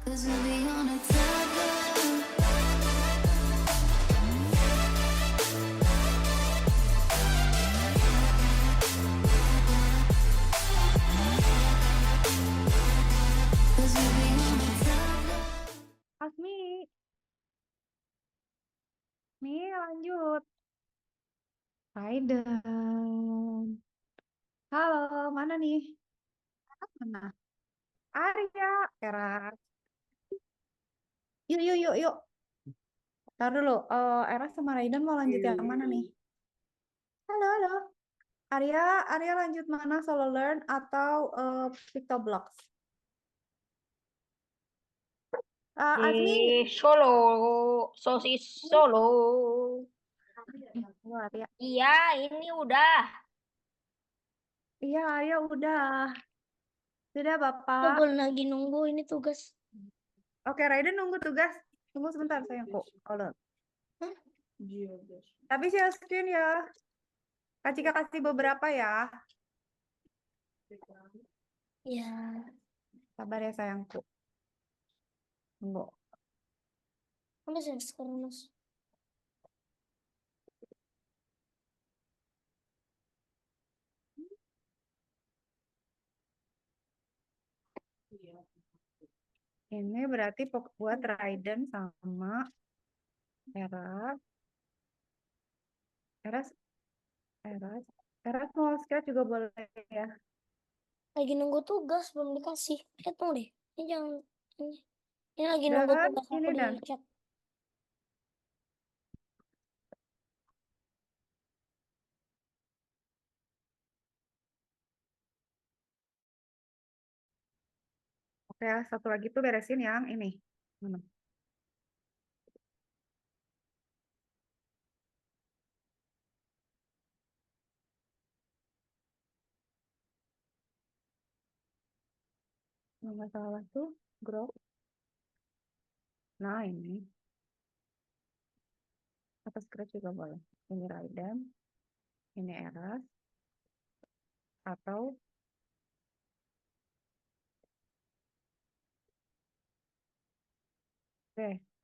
'Cause we'll be on a tether. Cause we'll be on a tether. Asmi, nih lanjut. Raiden. Halo, mana nih? Mana? Arya, Eras. Yuk, yuk, yuk, yuk. Ntar dulu, Eras sama Raiden mau lanjut yang mana nih? Halo, halo. Arya, Arya lanjut mana? Solo Learn atau Pictoblocks? Azmi. Solo, sosis Solo. Arya. Iya, ini udah. Iya, Arya udah. Sudah, Nggak Bapak. boleh lagi nunggu ini tugas. Oke, Raiden nunggu tugas. Tunggu sebentar, sayangku. Hold on. Hah? Tapi share screen ya. Kak Cika kasih beberapa ya. Ya, Sabar ya, sayangku. Tunggu. udah sih sekarang mas. Ini berarti buat Raiden sama Eras. Eras, Eras. Eras mau sketch juga boleh ya. Lagi nunggu tugas belum dikasih. Tunggu deh. Ini jangan. Ini, ini lagi nunggu Dan tugas ini aku di dan. chat. Oke, satu lagi tuh beresin yang ini. Mana? Yang nggak salah tuh grup. Nah ini. Atau scratch juga boleh. Ini Raiden. Ini Eras. Atau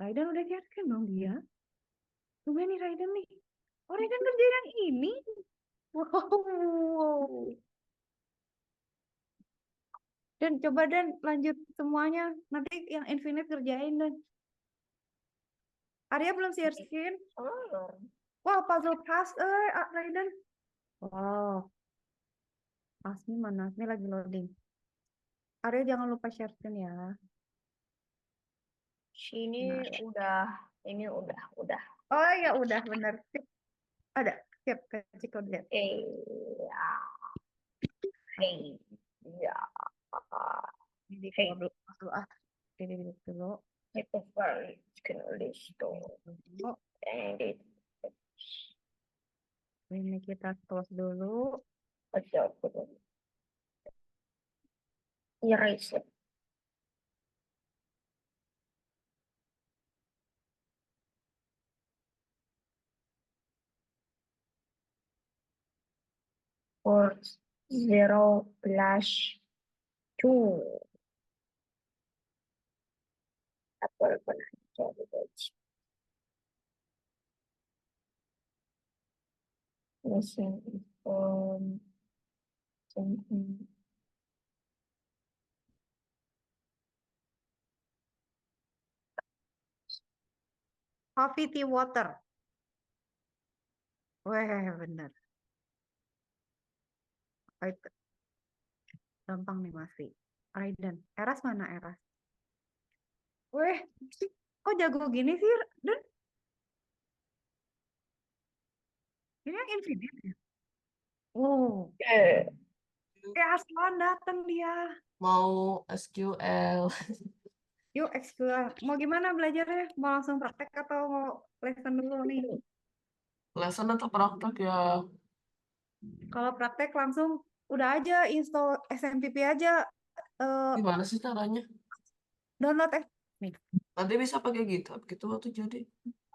Raiden udah kan dong dia. Tunggu nih Raiden nih. Oh, Raiden kerja yang ini. Wow. Dan coba dan lanjut semuanya. Nanti yang Infinite kerjain dan. Arya belum share screen. Wah, puzzle task, Raiden. Wow, Asmi mana? Asmi lagi loading. Arya jangan lupa share screen ya. Sini Nah. udah. Ini udah. Oh ya udah bener. Sip. Ada. Siap, kecil lihat. Ya, ya. Ini di Hey, dulu. Dulu ah. Ini dulu. I prefer chicken listo. Dulu. And it Ini kita close dulu. ada erase it. For 0+2. Apple pernah jadi gaji. Missing information. Coffee tea water. Wah, bener. Oh, itu. Gampang nih masih. Raiden. Eras mana Eras? Weh, kok jago gini sih? Dan ini yang Infinite ya? Oh, Eh, Aslan datang dia. Mau SQL. Yuk, SQL. Mau gimana belajarnya? Mau langsung praktek atau mau lesson dulu nih? Lesson atau praktek ya? Kalau praktek langsung udah aja install SMPP aja. eh, Gimana sih caranya? Download nih. Nanti bisa pakai GitHub gitu waktu jadi.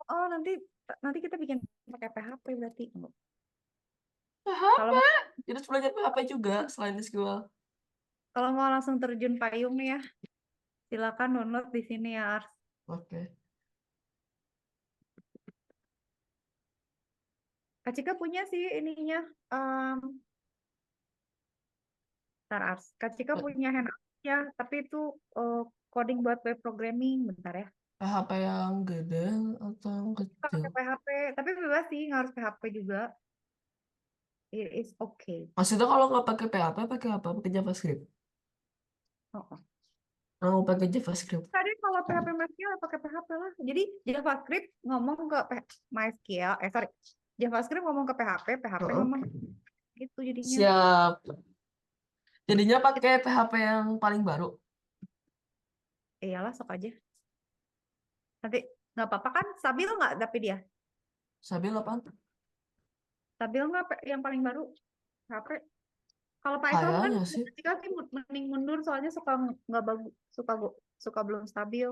Oh, nanti nanti kita bikin pakai PHP berarti. Kalau PHP. mau Jadi harus belajar PHP juga selain SQL. kalau mau langsung terjun payung nih ya. Silakan download di sini ya, Ars. Oke. Kak Cika punya sih ininya. em Bentar, Ars. Kak Cika P- punya handout ya, tapi itu coding buat web programming. Bentar ya. PHP yang gede atau yang Suka kecil? pakai PHP, tapi bebas sih, nggak harus PHP juga. It is okay. Maksudnya kalau nggak pakai PHP, pakai apa? Pakai JavaScript. Oh, oh. Mau pakai JavaScript. Tadi kalau PHP MySQL pakai PHP lah. Jadi JavaScript ngomong ke MySQL, sorry. JavaScript ngomong ke PHP, PHP Heeh. ngomong gitu jadinya. Siap. Jadinya pakai PHP yang paling baru. Iyalah, sok aja. Nanti nggak apa-apa kan? Stabil nggak tapi dia? Stabil apaan? Stabil nggak yang paling baru? PHP. Kalau Python kan Kayaknya sih. ketika sih mending mundur soalnya suka nggak bagus, suka belum stabil.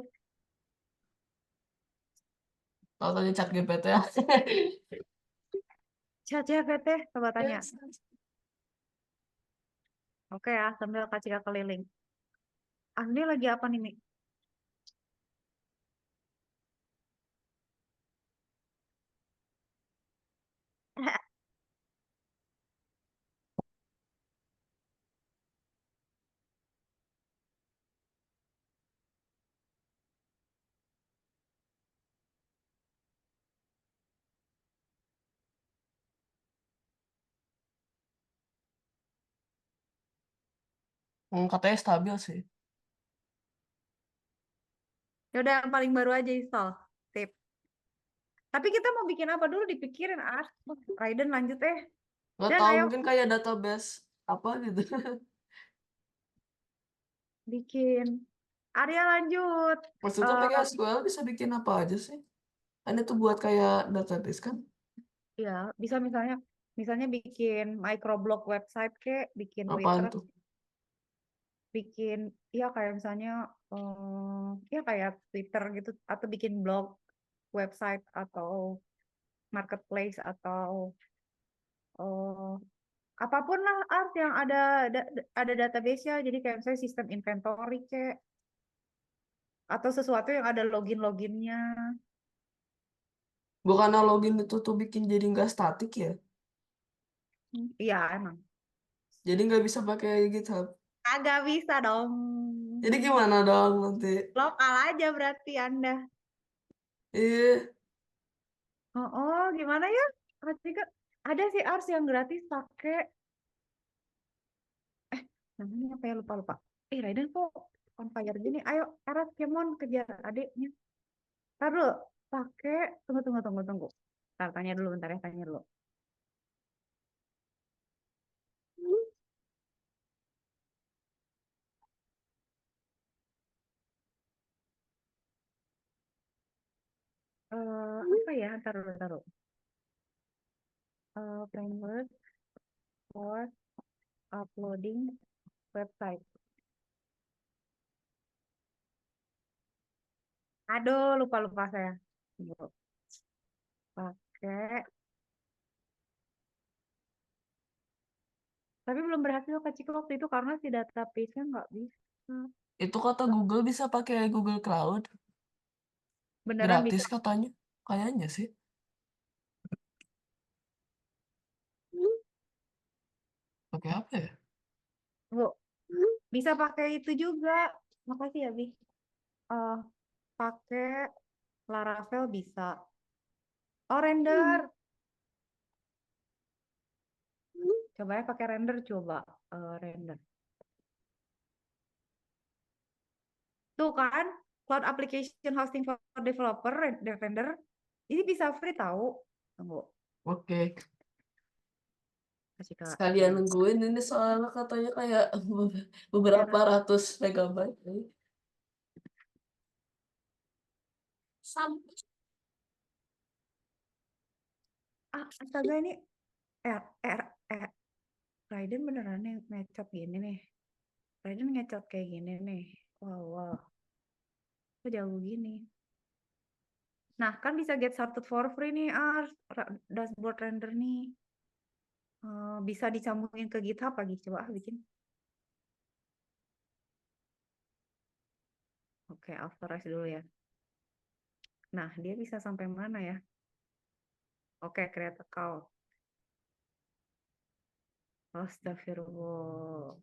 Kalau tanya chat GPT ya. ChatGPT, coba tanya. Oke ya, sambil Kak Cika keliling. Ah, ini lagi apa nih, Mi? Katanya stabil sih. Ya udah yang paling baru aja install. Sip. Tapi kita mau bikin apa dulu dipikirin, Ars. Raiden lanjut Nggak Dan tahu, ayo mungkin kayak database apa gitu. bikin. Arya lanjut. Maksudnya Eh pakai SQL bisa bikin apa aja sih? Kan itu buat kayak database kan? ya, bisa misalnya bikin microblog website bikin Apaan Twitter, tuh? bikin ya kayak misalnya ya kayak Twitter gitu atau bikin blog, website atau marketplace atau eh, apapun lah Art yang ada database-nya. Jadi kayak misalnya sistem inventory atau sesuatu yang ada login-loginnya. Bukannya login itu tuh bikin jadi nggak statik ya? Iya emang. Jadi nggak bisa pakai GitHub. Agak bisa dong. Jadi gimana dong nanti? Lokal aja berarti Anda. Iya, Gimana ya? Ketika ada sih Ars yang gratis pakai namanya apa ya, lupa. Raiden kok on fire gini. Ayo, Eras Kemon kejar adiknya. Taruh pakai tunggu. Bentar, tanya dulu bentar ya, tanya dulu. Apa ya? Taruh. Framework for uploading website. Aduh, lupa saya. Tunggu. Pakai. Tapi belum berhasil Kak Cika waktu itu karena si database-nya nggak bisa. itu kata Google bisa pakai Google Cloud. Beneran Gratis bisa. katanya. Kayaknya sih. Pakai apa ya? Bu, bisa pakai itu juga. Makasih ya, Bi. Eh, pakai Laravel bisa. Oh, render. Coba ya pakai render coba. Render. Tuh kan, Cloud Application Hosting for Developer, render. Ini bisa free tahu. Tunggu, Oke. kasih Kak. Sekalian nungguin ini soalnya katanya kayak beberapa Ya, ratus megabyte. Sampai. astaga ini R, R, R. Raiden beneran nih ngecot gini nih. Raiden ngecot kayak gini nih. Wow. Kok jauh gini? Nah, kan bisa get started for free nih, dashboard render nih. Bisa disambungin ke GitHub lagi. Coba bikin. Oke, authorize dulu ya. Nah, dia bisa sampai mana ya? Oke, create account. Astagfirullah.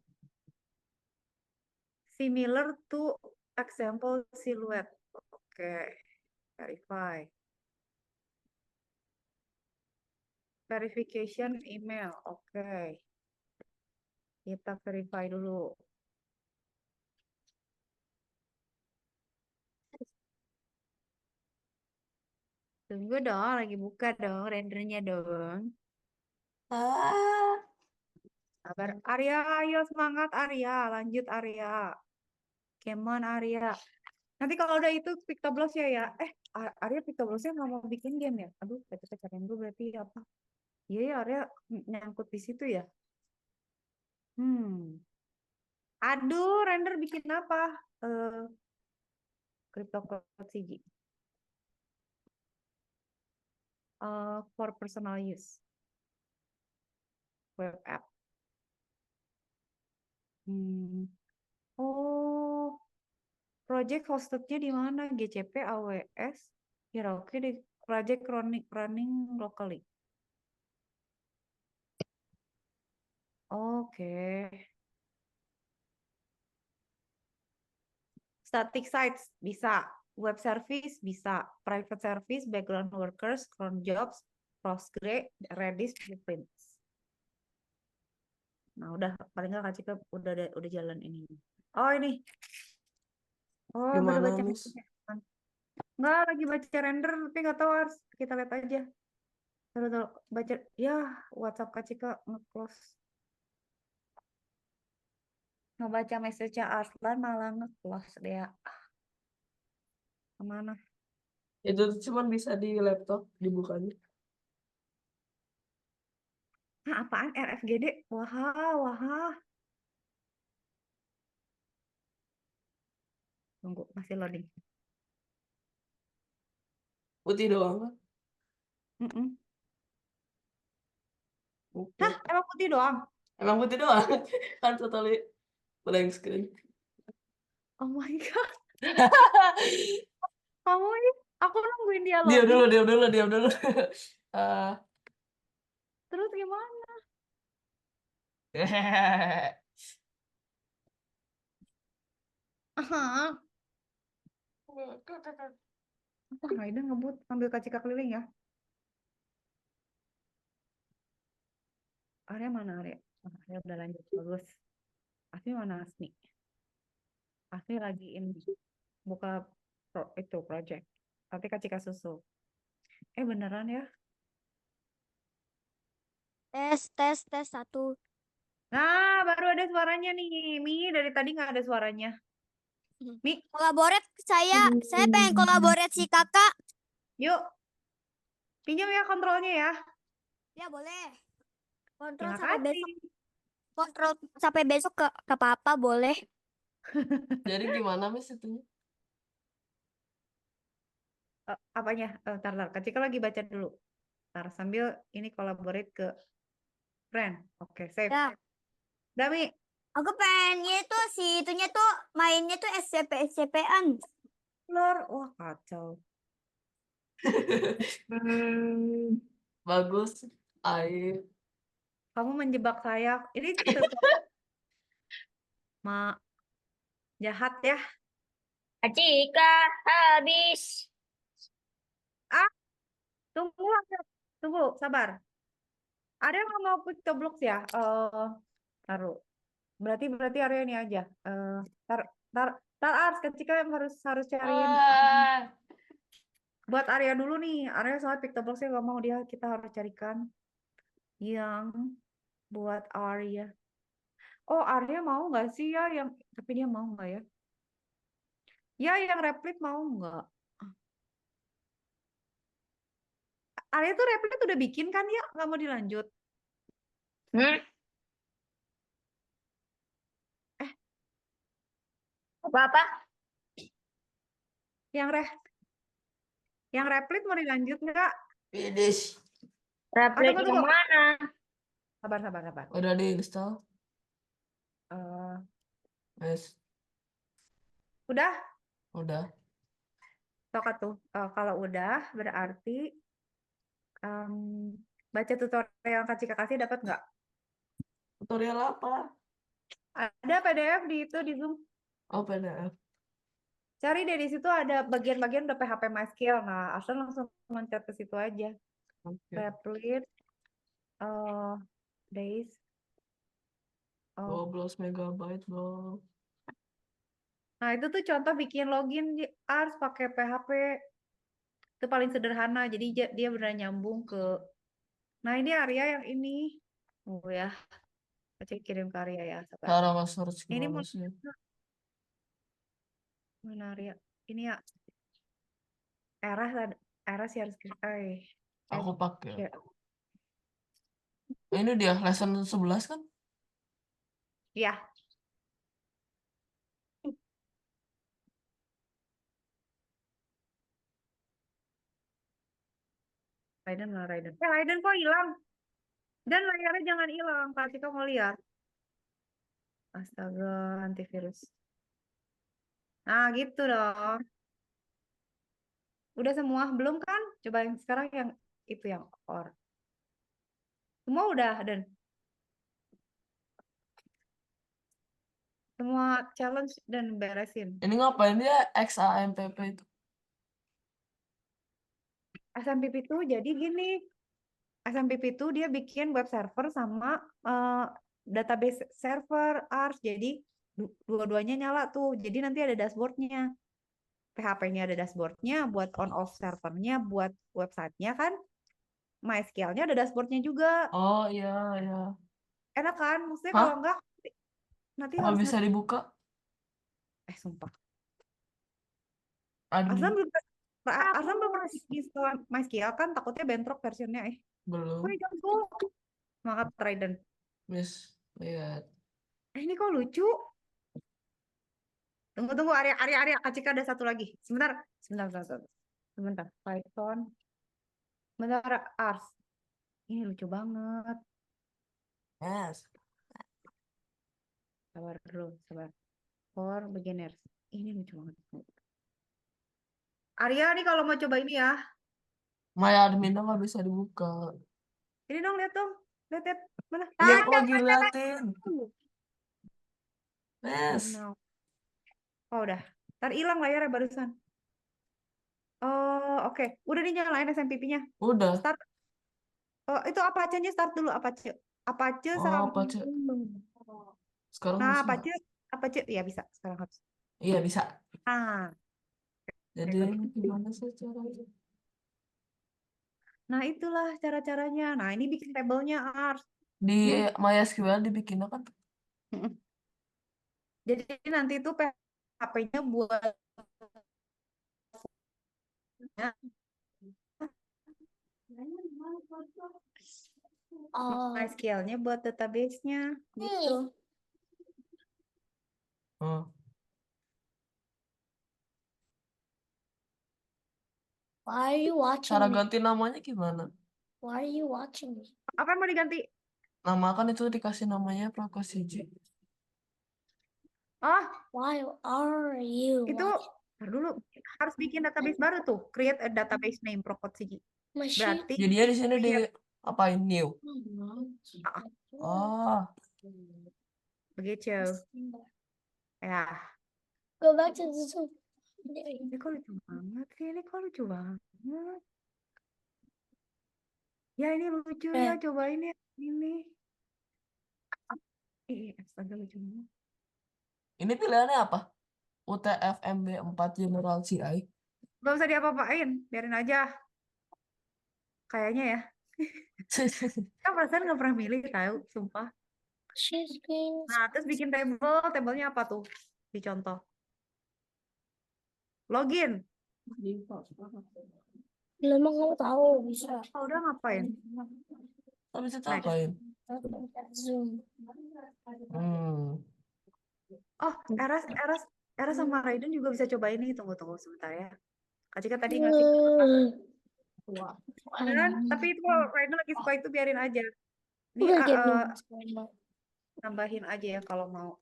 Similar to example silhouette. Oke, verify. Verification email. Oke. Kita verify dulu. Tunggu dong, lagi buka dong rendernya dong. Ah, Sabar. Arya, ayo semangat Arya. Lanjut Arya. Come on Arya. Nanti kalau udah itu Pictoblox ya. Arya Pictobloxnya nggak mau bikin game ya? Aduh, cari dulu berarti apa? Iya ya Arya nyangkut di situ ya. Aduh, render bikin apa? Cryptocurrency. For personal use. Web app. Oh, project hostednya di mana? GCP, AWS, Hiroki di project running locally. Oke. Static sites bisa, web service bisa, private service, background workers, cron jobs, Postgre, Redis, Blueprints. Nah, udah paling nggak Kak Cika udah jalan ini. Oh, ini. Oh, baru gimana, baca Miss? message-nya. Nggak, lagi baca render, tapi nggak tahu harus kita lihat aja. Taruh baca, ya WhatsApp Kak Cika nge-close. Ngebaca message-nya Arslan malah nge-close dia. Kemana? Itu cuman bisa di laptop dibukanya. Nah, apaan RFGD? Wah. Tunggu, masih loading. Putih doang kan? Mm-mm. Oke. Hah, emang putih doang? Emang putih doang. Kan totally blank screen. Oh my God. Kamu ini, aku nungguin dia Diam loading, dulu. terus gimana? Aha. Apa Raiden ngebut ambil kacika keliling ya? Arya mana Arya? Arya udah lanjut, bagus. Asmi mana Asmi? Asmi lagi ini buka itu project. Tapi kacika susu. Beneran ya? Tes 1. Nah, baru ada suaranya nih. Mi, dari tadi nggak ada suaranya. Mi, Kolaborat saya pengen kolaborat si kakak. yuk. Pinjam ya kontrolnya ya. Ya boleh. Kontrol Terima sampai kasih. besok. Kontrol sampai besok ke papa boleh. Jadi gimana, Miss, itunya? Apanya? Tar, Kacika lagi baca dulu. Tar, sambil ini collaborate ke friend. Oke, save. Ya. Dami, Aku pengennya tuh itunya tuh mainnya tuh SCP-an. Lur. Wah, kacau. Bagus. Air. Kamu menjebak saya. Ini jahat ya. Acika habis. Tunggu, sabar. Ada yang mau Pictoblox ya? Taruh. Berarti area ini aja. Tar Ars, ketika harus cariin buat Arya dulu nih. Arya soal Pictobloxnya nggak mau dia, kita harus carikan yang buat Arya. Oh, Arya mau nggak sih ya yang, tapi dia mau nggak ya? Ya, yang replit mau nggak? Arya tuh replit udah bikin kan ya? Nggak mau dilanjut? Apa? Yang replit mau dilanjut nggak? Finish. Replit Tunggu. yang mana? Sabar. Udah diinstal. Eh, Yes. udah? Udah. Sok tuh. Kalau udah berarti em, baca tutorial yang Kak Cika kasih dapat nggak? Tutorial apa? Ada PDF di itu di Zoom. Oh, PDF. Cari deh di situ ada bagian-bagian udah PHP MySQL. Nah, asal langsung loncat ke situ aja. Oke. Replit days. 12 megabyte bro. Nah, itu tuh contoh bikin login di Ars pakai PHP. Itu paling sederhana. Jadi dia benar nyambung ke. Nah, ini Arya yang ini. Oh ya, Aceh kirim ke Arya ya, sabar. Cara nge-search Ini gimana mau sih? mana Arya? Ini ya Eras ya harus Aku pakai. ya. Ini dia lesson 11 kan? Ya, Raiden mana Raiden? Raiden kok hilang? Dan layarnya jangan hilang, Kak Cika mau lihat. Astaga, antivirus. Nah, gitu dong. Udah semua? Belum kan? Coba yang sekarang yang itu yang or. Semua udah, dan semua challenge dan beresin. Ini ngapain dia XAMPP itu? SMPP itu jadi gini. SMPP itu dia bikin web server sama database server Ars. Jadi dua-duanya nyala tuh. Jadi nanti ada dashboardnya. PHP-nya ada dashboardnya buat on off servernya, buat websitenya kan. MySQL-nya ada dashboardnya juga. Oh iya, iya. Enak kan? Maksudnya kalau Hah? enggak nanti Nggak harus bisa dibuka? sumpah. Admin? Aslan belum pernah install MySQL kan takutnya bentrok versionnya Belum. Wih, jago. Semangat Raiden. Miss, lihat. Ini kok lucu. Tunggu, Arya, Kak Cika ada satu lagi. Sebentar. Python. Sebentar, Ars. Ini lucu banget. Yes. Sabar. For beginners. Ini lucu banget. Arya nih kalau mau coba ini ya. My admin nggak bisa dibuka. Ini dong, lihat dong. Lihat. Mana? Iya, aku lagi liatin. Yes. Now. Oh, udah. Ntar hilang layarnya barusan. Oh, oke. Udah dinyalain SMPP-nya. Udah. Start. Oh, itu Apache-nya start dulu. Apache Oh, sama. Apache. Sekarang Nah, harus nggak? Apache. Ya bisa. Sekarang harus. Iya, bisa. Nah, Jadi gimana sih caranya? nah itulah cara-caranya. Nah, ini bikin tabelnya Ars. Di MySQL dibikin kan? Jadi nanti itu PHP-nya buat Oh, MySQL-nya buat database-nya gitu. Oh. why are you watching Cara me? ganti namanya gimana? Why are you watching me? Apa yang mau diganti? Nama kan itu dikasih namanya Prakasiji. Oh, Why are you itu watching ntar dulu harus bikin database baru tuh. Create a database name Prokotiji. my shit? Berarti Jadinya di sini di apain new? Ah, Oh, begitu. Ya, Go back to the Zoom. ini kok lucu banget sih. Ini kok lucu banget. Ya, ini lucu ya. Cobain ya. Ini. Astaga lucu banget. ini pilihannya apa? UTF-MB 4 General CI. Gak usah diapa-apain. Biarin aja. Kayaknya ya. Kan perasaan gak pernah milih tahu, sumpah. Share screen. Nah, terus bikin tabelnya apa tuh? Dicontoh. Login. Lah, emang kamu tahu bisa. Oh, udah ngapain? Habis itu Next. apain? Zoom. Oh, Eras sama Raiden juga bisa coba ini. Tunggu sebentar ya. Kak Cika tadi ngasih. Tapi itu kalau Raiden lagi suka itu biarin aja. Ini tambahin aja ya kalau mau.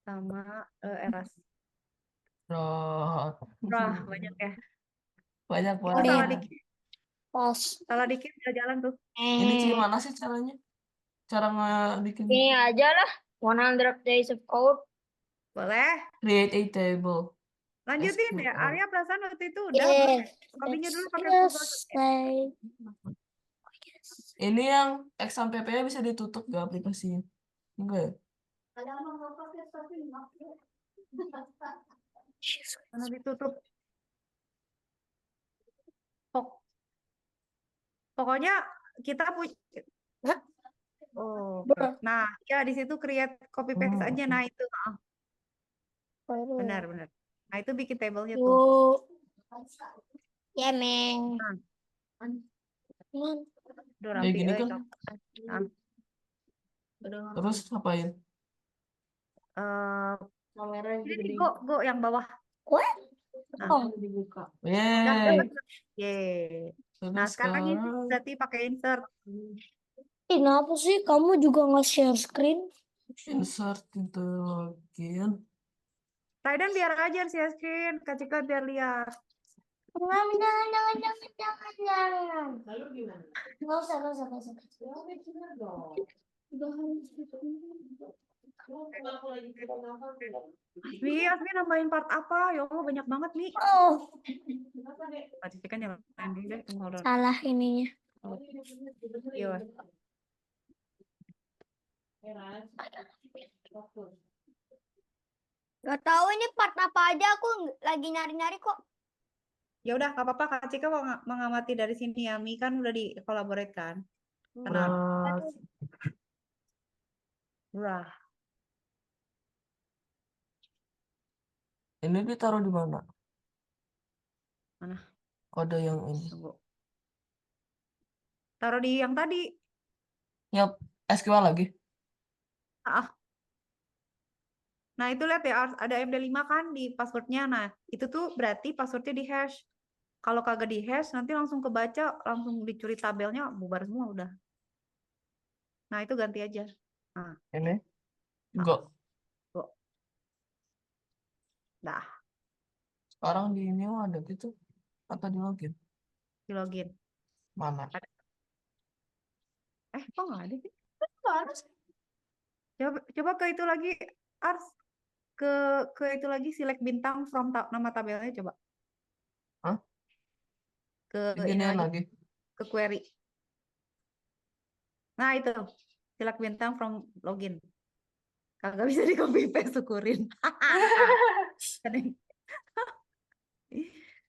Sama Eras. Rot. Wah, banyak ya. Banyak Itu salah banget. dikit, Pas. salah dikit udah jalan tuh. Ini Ci, mana sih caranya? Cara bikin Ini aja lah. 100 days of code. Boleh. create a table. Lanjutin ya. SQL. Arya perasaan waktu itu udah Yeah. Robinya dulu pakai Yes, Google Doc ya. like. Ini yang X sampai P bisa ditutup gak aplikasinya? Enggak ya? Karena ditutup. Pokoknya kita punya. Oh, Bruh. nah ya di situ create copy paste aja. Nah itu benar. Nah itu bikin tabelnya tuh. Tuh. Ya, Meng. Nah. Man. Udah Kayak rapi, gini kan. Nah. Terus apain? Ini go yang bawah. What? Nah. Oh. Yeay. Yeay. Terus Nah sekarang ini berarti pakai insert. Kenapa sih kamu juga nge-share screen? insert into login. Raidan biar aja share screen, Kak Cika biar lihat. Jangan. Nggak usah. Asmi nambahin part apa? Ya Allah banyak banget nih. Oh, Kak Cika nyalain dulu deh. salah ininya. Iya. Gak tahu ini part apa aja, aku lagi nyari-nyari kok. Ya udah, nggak apa-apa. Kak Cika mau mengamati dari sini ya. Mi kan udah di-collaborate kan. Kenal. Berat. Wah. Ini ditaruh di mana? Mana? Kode yang ini. Tunggu. Taruh di yang tadi. Yang SQL lagi. Nah itu lihat ya, ada MD5 kan di passwordnya. Nah itu tuh berarti passwordnya di hash. Kalau kagak di hash, nanti langsung kebaca, langsung dicuri tabelnya, bubar semua udah. Nah itu ganti aja. Nah, Ini. Go. dah, Sekarang di ini ada gitu. Atau di login? di login. Mana? Kok nggak ada sih? Nggak ada sih. Coba ke itu lagi, Ars. Ke itu lagi, select bintang from nama tabelnya, coba. Hah? Ke ini Beginian lagi, lagi. ke query. Nah itu, select bintang from login. Kagak bisa di copy paste, syukurin.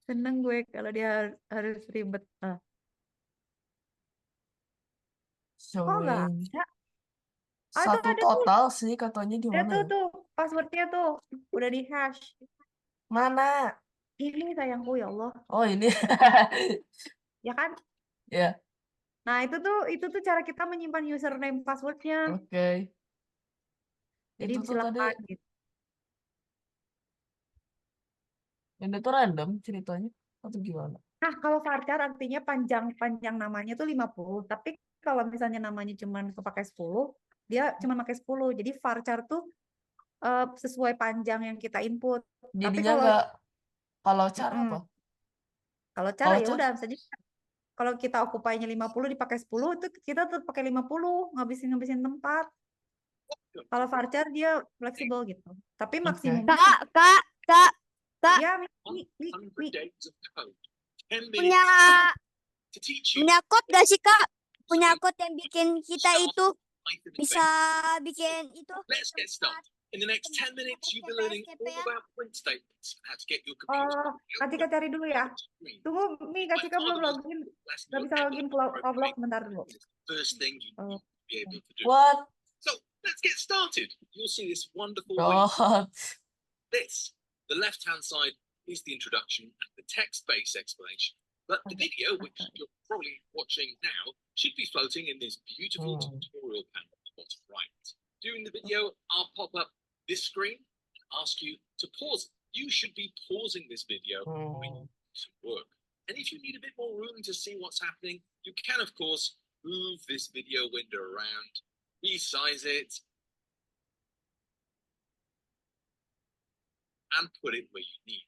Seneng gue kalau dia harus ribet. Kok nggak Showing. ada? Satu Ada total sih katanya di Ya mana ya? tuh, passwordnya tuh udah di hash. Mana? Ini sayangku ya Allah, Oh ini. ya kan? Ya. Nah itu tuh cara kita menyimpan username passwordnya. Oke. Jadi Itu tuh tadi. silakan gitu. Ini tuh random ceritanya. Atau gimana? Nah kalau varchar artinya panjang namanya tuh 50. Tapi kalau misalnya namanya cuman kepakai 10, dia cuma pakai 10. Jadi varchar tuh sesuai panjang yang kita input. Tapi Jadinya kalau nggak. Kalau cara mm-mm. apa? Kalau cara Kalau ya cara. udah saja. Kalau kita okupainya 50 dipakai 10 itu kita tetap pakai 50, ngabisin tempat. Kalau varchar dia fleksibel gitu. Tapi Oke. maksimumnya Kak. ya Punya code gak sih, Kak? Punya code yang bikin kita itu bisa bikin itu. Let's get started. In the next 10 minutes, you'll be learning all about print statements and how to get your computer. Kak Cika cari dulu ya. Tunggu, Mi, Kak Cika belum login. Gak bisa login ke Roblox, bentar dulu. First thing you need to be able to do. What? So let's get started. You'll see this wonderful God. This. The left-hand side is the introduction and the text-based explanation. But the video, which you're probably watching now, should be floating in this beautiful tutorial panel at the bottom right. During the video, I'll pop up this screen and ask you to pause it. You should be pausing this video when you do some work. And if you need a bit more room to see what's happening, you can, of course, move this video window around, resize it, and put it where you need.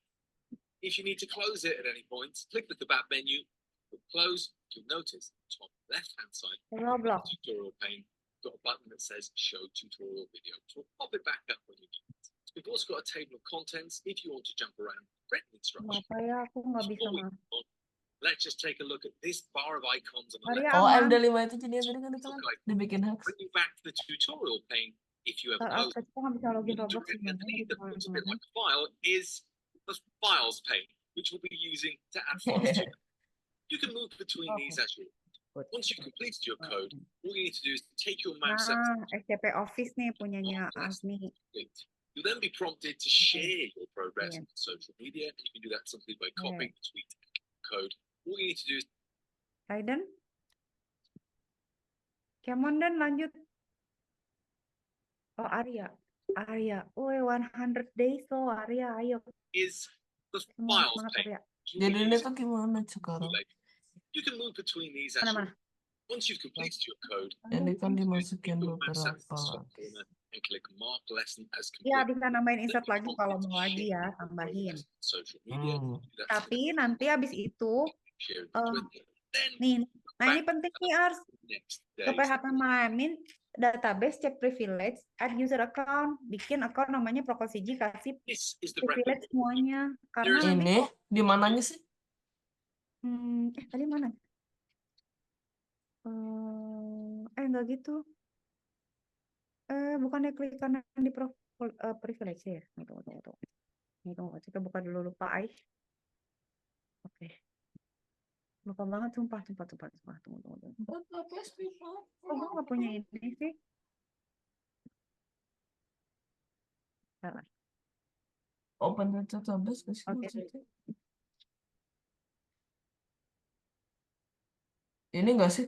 If you need to close it at any point, click the kebab menu, click close. You'll notice top left-hand side of the Roblox. tutorial pane, got a button that says Show Tutorial Video. So we'll pop it back up when you need it. We've also got a table of contents if you want to jump around, written instructions. Kenapa ya aku nggak bisa Before we mas? move on, let's just take a look at this bar of icons on the Arya left. Oh, aman. MD5 itu jadi tadi kan itu kan dibikin hacks. Bring you back to the tutorial pane if you ever Saat close aku nggak bisa login Roblox directly gimana underneath gitu that looks a bit teman-teman. like a file is the files pane, which we'll be using to add files to. You can move between these as you want. Once you've completed your code, all you need to do is take your mouse up Nah, SCP Office nih punyanya Azmi. complete. You'll then be prompted to share your progress on social media. You can do that simply by copying the tweet code. All you need to do is Raiden? Come on dan lanjut. Oh Arya. Arya. Woi 100 days loh Arya. Ayo. the Semangat, files semangat pane. Arya. You'll Jadi be ini using tuh gimana sekarang? You can move between these as you Mana-mana. want. Once you've completed your code, Ini kan take dimasukin your mouse up to beberapa. the top corner and click Mark Lesson as Ya complete. bisa nambahin Then insert you're lagi prompted kalau to mau lagi share ya, your tambahin. progress on social media. Hmm. Do that Tapi simply nanti habis itu, share it eh, on Twitter. Then nih, nah ini penting nih Ars. next Ke day, PHP Mamin, database cek privilege, add user account, bikin account namanya Prokosiji, kasih this is the privilege record. semuanya. Karena nanti, Ini di mananya sih? tadi mana? Enggak gitu. Bukannya klik kanan di privilege ya? Tunggu. Kita buka dulu, lupa Ai. Oke. Lupa banget, sumpah. Tunggu. Kok gue nggak punya ini sih? Salah. Open the database ke sini Oke. maksudnya. Ini enggak sih?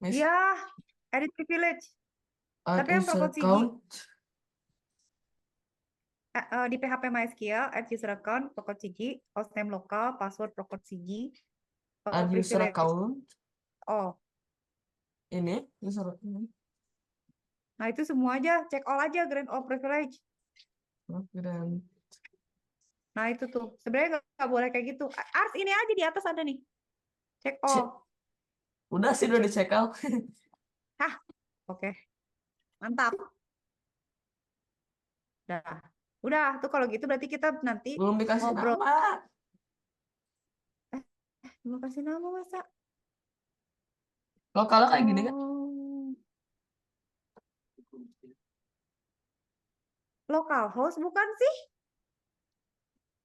Miss, Ya, edit privilege. add Tapi yang user Prokosiji, account. di PHP MySQL, add user account, Prokosiji, hostname lokal, password Prokosiji, Add user privilege. account. Oh, Ini user account. nah itu semua aja, check all aja, grant all privilege. Dan Nah itu tuh, sebenarnya nggak boleh kayak gitu. Ars ini aja di atas ada nih, check all. udah sih udah di-check out. Oke, mantap. Udah tuh kalau gitu berarti kita nanti Belum dikasih ngobrol. nama. Belum kasih nama masa? Lokalnya kayak gini kan? Oh. Localhost bukan sih?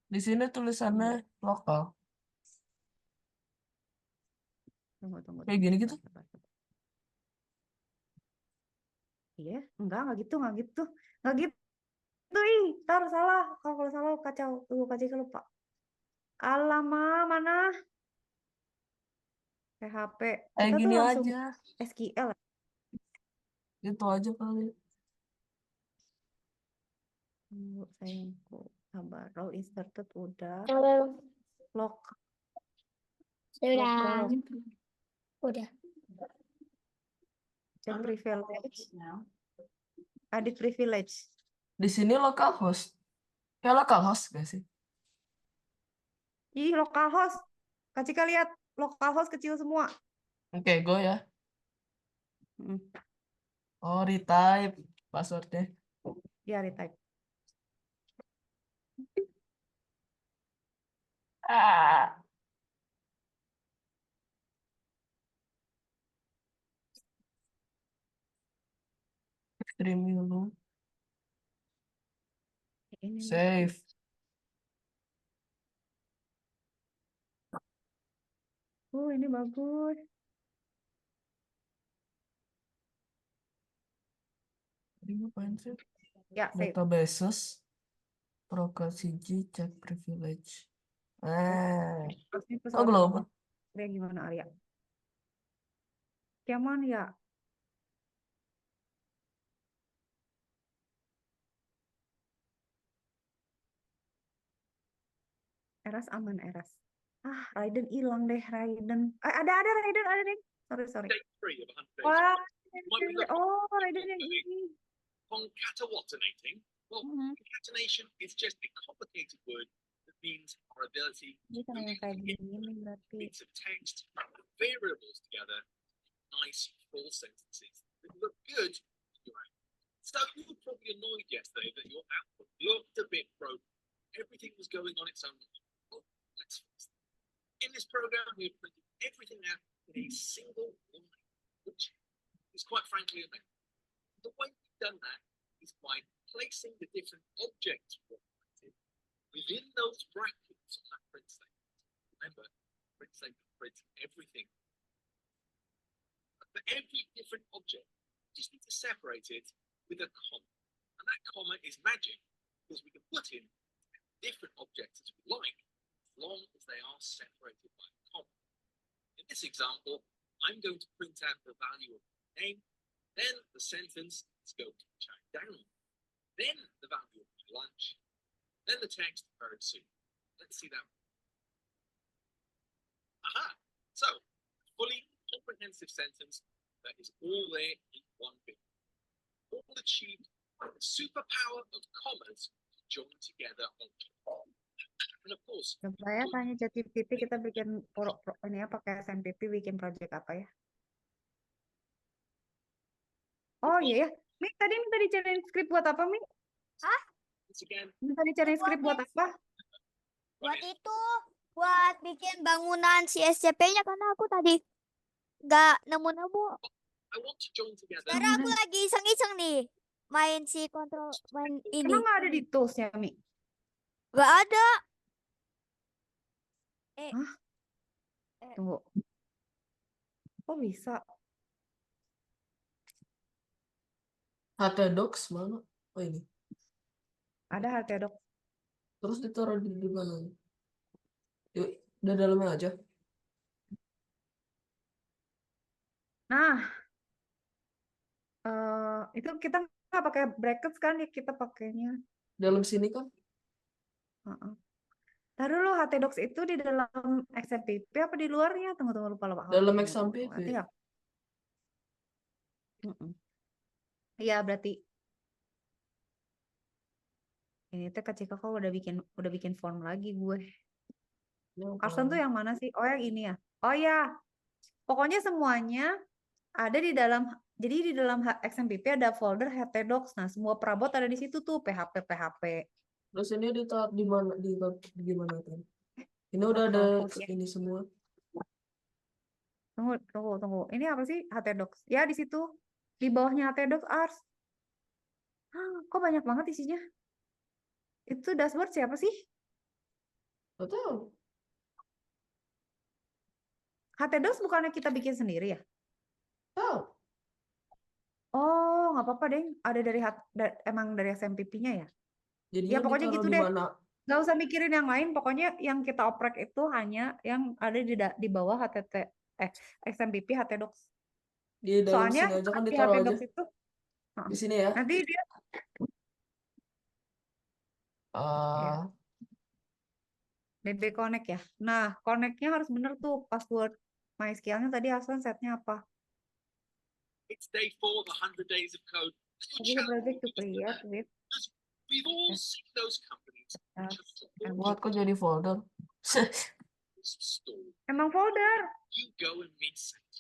Di sini tulisannya lokal. Tunggu. Kayak gini gitu? Sabar. Iya, enggak gitu. Nggak gitu, ntar salah. Kalau salah kacau. Tunggu, kacau lupa. Alamak, mana? PHP. Kayak Kita tuh gini langsung aja. SQL. Itu aja kali. Tunggu, sayangku. Sabar. Row inserted udah. Halo, Lokal. sudah. Udah. Check privilege. Edit privilege. Di sini localhost. Kayak localhost gak sih? Ih, localhost. Kak Cika lihat. Localhost kecil semua. Oke, go ya. Mm, Oh, retype passwordnya. Ya, retype. Ah. Streaming dulu. Ini nih. Save. Ini bagus. Ini ngapain sih? Ya, save. Databases. Prokosiji check privilege. Ini Oh, global. Arya gimana Arya? Cuman ya. Eras aman, Eras. Raiden hilang deh, Raiden. Ada Raiden, ada deh. Sorry. day 3 of 100 days. Wah, Might be looking Raiden yang ini. Concatenating. Well, concatenation is just a complicated word that means our ability Ini to sama yang kayak gini nih berarti. bits of text, variables together, nice full sentences that look good in your output. So you were probably annoyed yesterday that your output looked a bit broken. Everything was going on its own. Well, let's fix it. In this program, we've printed everything out in a single line, which is quite frankly amazing. The way we've done that is by placing the different objects we've printed within those brackets on that print statement. Remember, print statement prints everything. But for every different object, you just need to separate it with a comma. And that comma is magic because we can put in different objects as we like, as long as they are separated by a comma. In this example, I'm going to print out the value of my name, then the sentence is going to be typed down, then the value of my lunch, then the text very soon. Let's see that. Aha! So, a fully comprehensive sentence that is all there in one bit. All achieved by the superpower of commas joined together on top. And of course, Coba ya tanya ChatGPT kita bikin ini ya pakai SMPP bikin project apa ya? Oh iya ya. Mi tadi minta dicariin skrip buat apa, Mi? once again, Minta dicariin skrip buat apa? Buat itu, buat bikin bangunan si SCP-nya karena aku tadi nggak nemu-nemu. I want to join together. Sekarang aku lagi iseng-iseng nih main ini. Emang nggak ada di tools ya, Mi? Nggak ada. Tunggu. Kok bisa? HTDocs mana? Oh ini. Ada HTDoc. Terus ditaruh di mana? Yuk, udah dalamnya aja. Nah, itu kita nggak pakai brackets kan? Ya kita pakainya. Dalam sini kan? Heeh. Ntar dulu HTDocs itu di dalam XMPP apa di luarnya? Tunggu lupa. Dalam Tunggu, XMPP. nanti ya. Iya berarti ini teh Kak Cika kok udah bikin form lagi gue. Carson tuh yang mana sih? Oh yang ini ya. Oh ya. Pokoknya semuanya ada di dalam. Jadi di dalam XMPP ada folder HTDocs. Nah semua perabot ada di situ tuh PHP. Terus ini ditaruh di mana? Di gimana kan? Ini udah ada ini semua. Tunggu. Ini apa sih HTDocs? Ya di situ. Di bawahnya HTDocs Ars. Kok banyak banget isinya? Itu dashboard siapa sih? Gak tahu. HTDocs bukannya kita bikin sendiri ya? Tahu. Oh, nggak apa-apa deh. Ada emang dari SMPP-nya ya? Jadi Ya pokoknya gitu deh. Mana? Nggak usah mikirin yang lain. Pokoknya yang kita oprek itu hanya yang ada di bawah XMPP HTDocs. Di dalam Soalnya sini aja kan di ditaruh aja. HTDocs itu Di sini ya. nanti dia BB Connect ya. Nah, connect-nya harus bener tuh password MySQL-nya tadi Hasan setnya apa? it's day 4 of 100 days of code. Tadi the project to create with We've all seen those companies Buat kok jadi folder? store. emang folder. You go and miss it.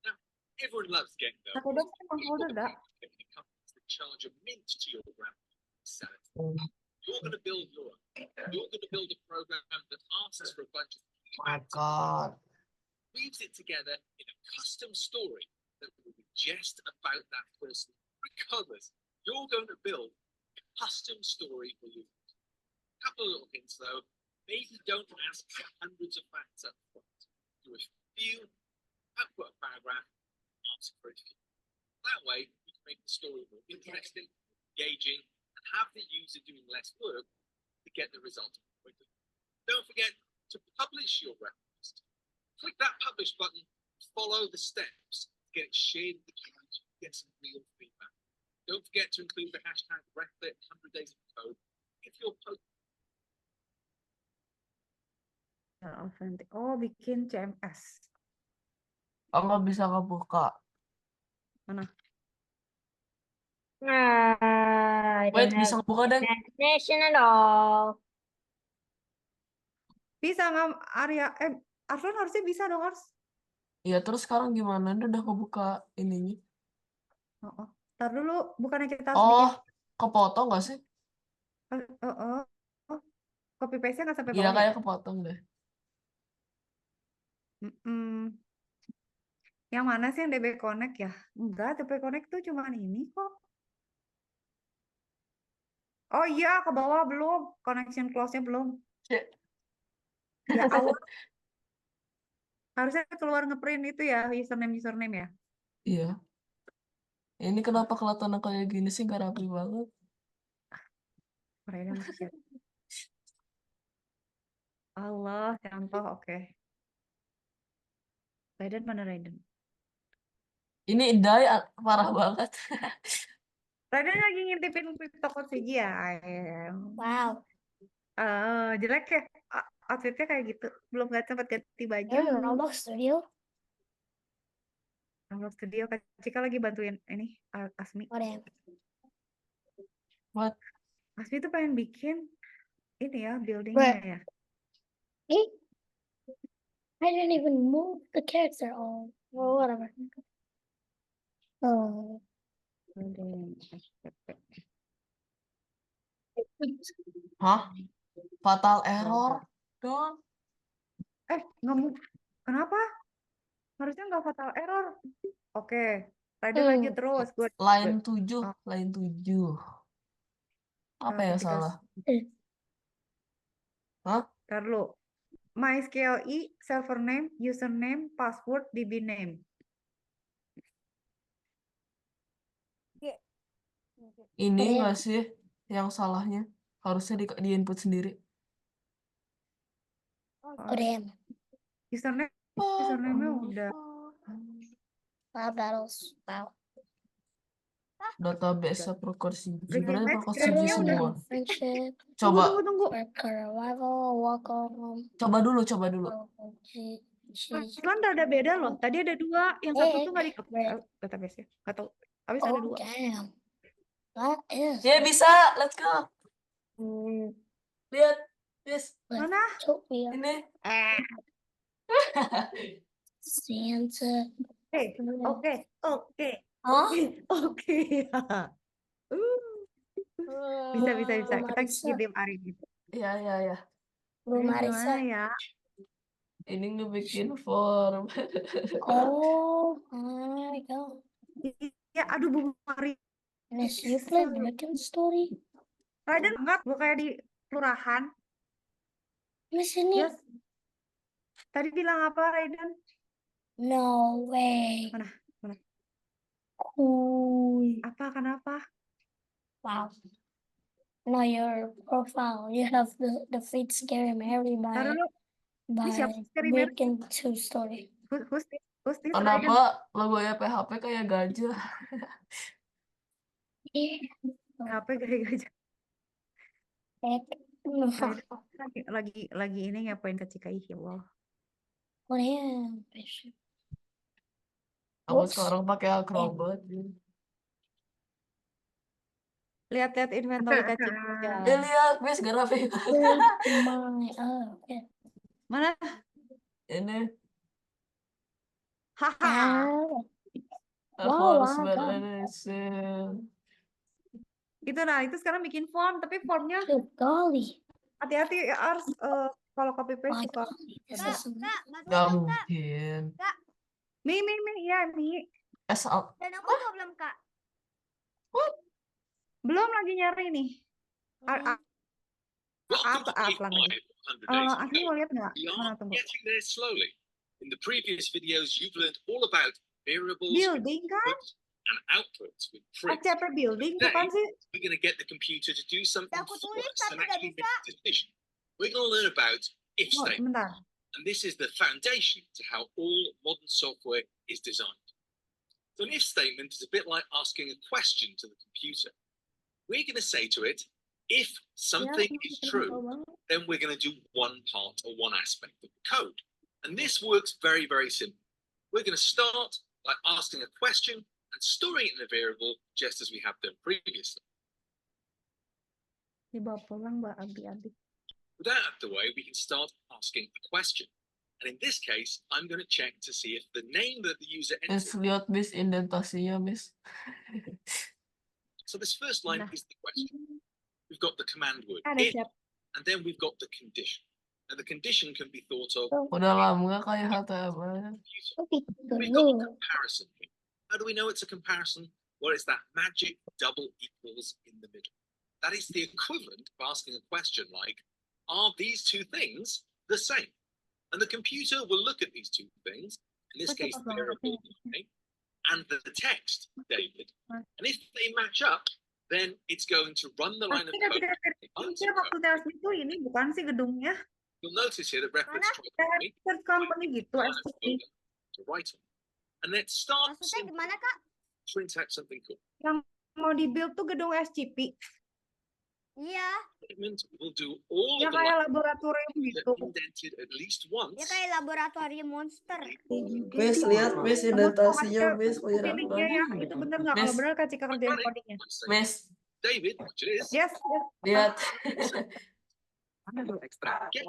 Now, everyone loves getting those. HTDocs emang folder dah. The companies that charge a mint to your brand sell it. You're going to build your own. You're going to build a program that asks for a bunch of My God. weaves it together in a custom story that will be just about that person. Because you're going to build a custom story for you. Couple of little hints though. Maybe don't ask for hundreds of facts up front. Do a few, output a paragraph, ask for a few. That way, you can make the story more interesting, engaging, and have the user doing less work to get the result quickly. Don't forget to publish your request. Click that publish button, follow the steps to get it shared with the community, get some real feedback. Don't forget to include the hashtag Replit 100 Days of Code if your post. Oh, bikin CMS. Oh, nggak bisa kebuka. Mana? I Wait, don't bisa have buka deh. imagination at all. Bisa nggak Arya? Arslan harusnya bisa dong, Ars. Iya, terus sekarang gimana? Ini udah kebuka ininya. Oh. Ntar dulu, bukannya kita harus bikin. Oh, kepotong nggak sih? Copy paste-nya nggak sampai Iya, bawah ya? kayak kepotong deh. Mm-mm. Yang mana sih yang DB Connect ya? Enggak, DB Connect tuh cuman ini kok. Oh iya, ke bawah belum. Connection close-nya belum. Cek. Ya Allah, harusnya keluar ngeprint itu ya, username ya. Iya. Ini kenapa kelihatan kayak gini sih? Gak rapi banget. Raiden masih siap. Allah, contoh, oke. Raiden mana Raiden? Ini Dai parah banget. Raiden lagi ngintipin cryptocode CG ya. Wow. Jelek ya. Outfitnya kayak gitu. Belum nggak sempat ganti baju. Roblox Studio. Roblox Studio, Kak Cika lagi bantuin ini Asmi. Whatever. What? Asmi tuh pengen bikin ini ya, buildingnya ya. Eh? I didn't even move the character or whatever. Oh. Building. Hah? Fatal error dong. Nggak mau. Kenapa? Harusnya nggak fatal error. Oke. Raiden Hmm. lanjut terus. Good. Line Good. 7, Oh. line 7. Apa yang Because- salah? Eh. Hah? Ntar dulu. MySQLi, server name, username, password, DB name. Ini Ada enggak sih yang salahnya? Harusnya di input sendiri. Damn. Username-nya udah. Wow, battles. Wow. Database prokursi. Ricky Sebenarnya Max prokursi script-nya udah. semua. Friendship. Coba, Tunggu. Arrival. Welcome. coba dulu. Aslan ada beda loh. Tadi ada 2. Yang satu tuh nggak di Right. database-nya. Nggak tahu. Habis ada 2. Damn. That is. Ya bisa, let's go. Lihat, yes, Mana? Utopia. ini. Santa. Oke. Huh? Oke. Bisa. Kita Marisa. kirim hari ini. Ya. Belum Ini Marisa. gimana ya? Ini ngebikin form. Oh my god. Ya, aduh Bu Mari. Unless you play American Story. Raiden enggak, gue kayak di kelurahan. Miss ini. Yes. Tadi bilang apa Raiden? No way. Mana? Cool. Apa? Kenapa? Wow. No, your profile. You have the feed Scary Mary Ntar dulu. by siapa Scary Mary? American Story. Who's this Raiden? Kenapa logonya PHP kayak gajah? HP gaya-gaya. Lagi ini ngapain ke Cikai ya Allah. Oh yeah. Aku Oops. sekarang pakai Acrobat. Lihat inventory Kak Cika. Lihat, guys, gak rapi. Okay. Mana? Ini Haha. aku Wow, harus wow, beresin. Itu sekarang bikin form, tapi formnya Good golly. hati-hati harus kalau copy paste suka. This is Gak mungkin. Mi, ya Mi. Dan aku belum Kak. Belum lagi nyari nih. Welcome to Apa lagi? 100 days Asli mau lihat nggak? We Mana are tunggu. getting there slowly. In the previous videos, you've learned all about variables, Building kan? inputs, and outputs with print. SCP building bukan sih? We're going to get the computer to do something Aku for tulis, us and tapi nggak actually make a decision. We're going to learn about if Oh, statements. bentar. And this is the foundation to how all modern software is designed. So an if statement is a bit like asking a question to the computer. We're going to say to it, if something is true, then we're going to do one part or one aspect of the code. And this works very, very simple. We're going to start by asking a question and storing it in a variable just as we have done previously. Dibawa pulang Mbak Abi. With that out of the way, we can start asking a question. And in this case, I'm going to check to see if the name that the user Miss, entered. lihat Miss indentasinya, Miss. So this first line Nah. is the question. We've got the command word Ada if, siap. and then we've got the condition. And the condition can be thought of Udah lama nggak kayak HTML. We've got a comparison here. How do we know it's a comparison? Well, it's that magic double equals in the middle. That is the equivalent of asking a question like, are these two things the same? And the computer will look at these two things, in this Oke, case, Pak the Bang. variable okay, and the text, David. Mas. And if they match up, then it's going to run the line of Pasti code. kira-kira waktu tes itu ini bukan sih gedungnya. You'll notice here that reference Mana? tried Kayak to make research company gitu, a line of SCP. code to write on. And let's start Maksudnya simply, gimana, Kak? print out something cool. Yang mau di-build tuh gedung SCP. Iya, Statement will do all Ya of the kayak lines laboratorium that gitu. indented at least once. dia kayak laboratorium monster. Miss, lihat Miss indentasinya, Miss. Pilih Penyerangan. dia ya, itu bener nggak? Kalau Miss. bener Kak Cika kerjain codingnya. Miss, David, which it is. Yes, yes. lihat Again,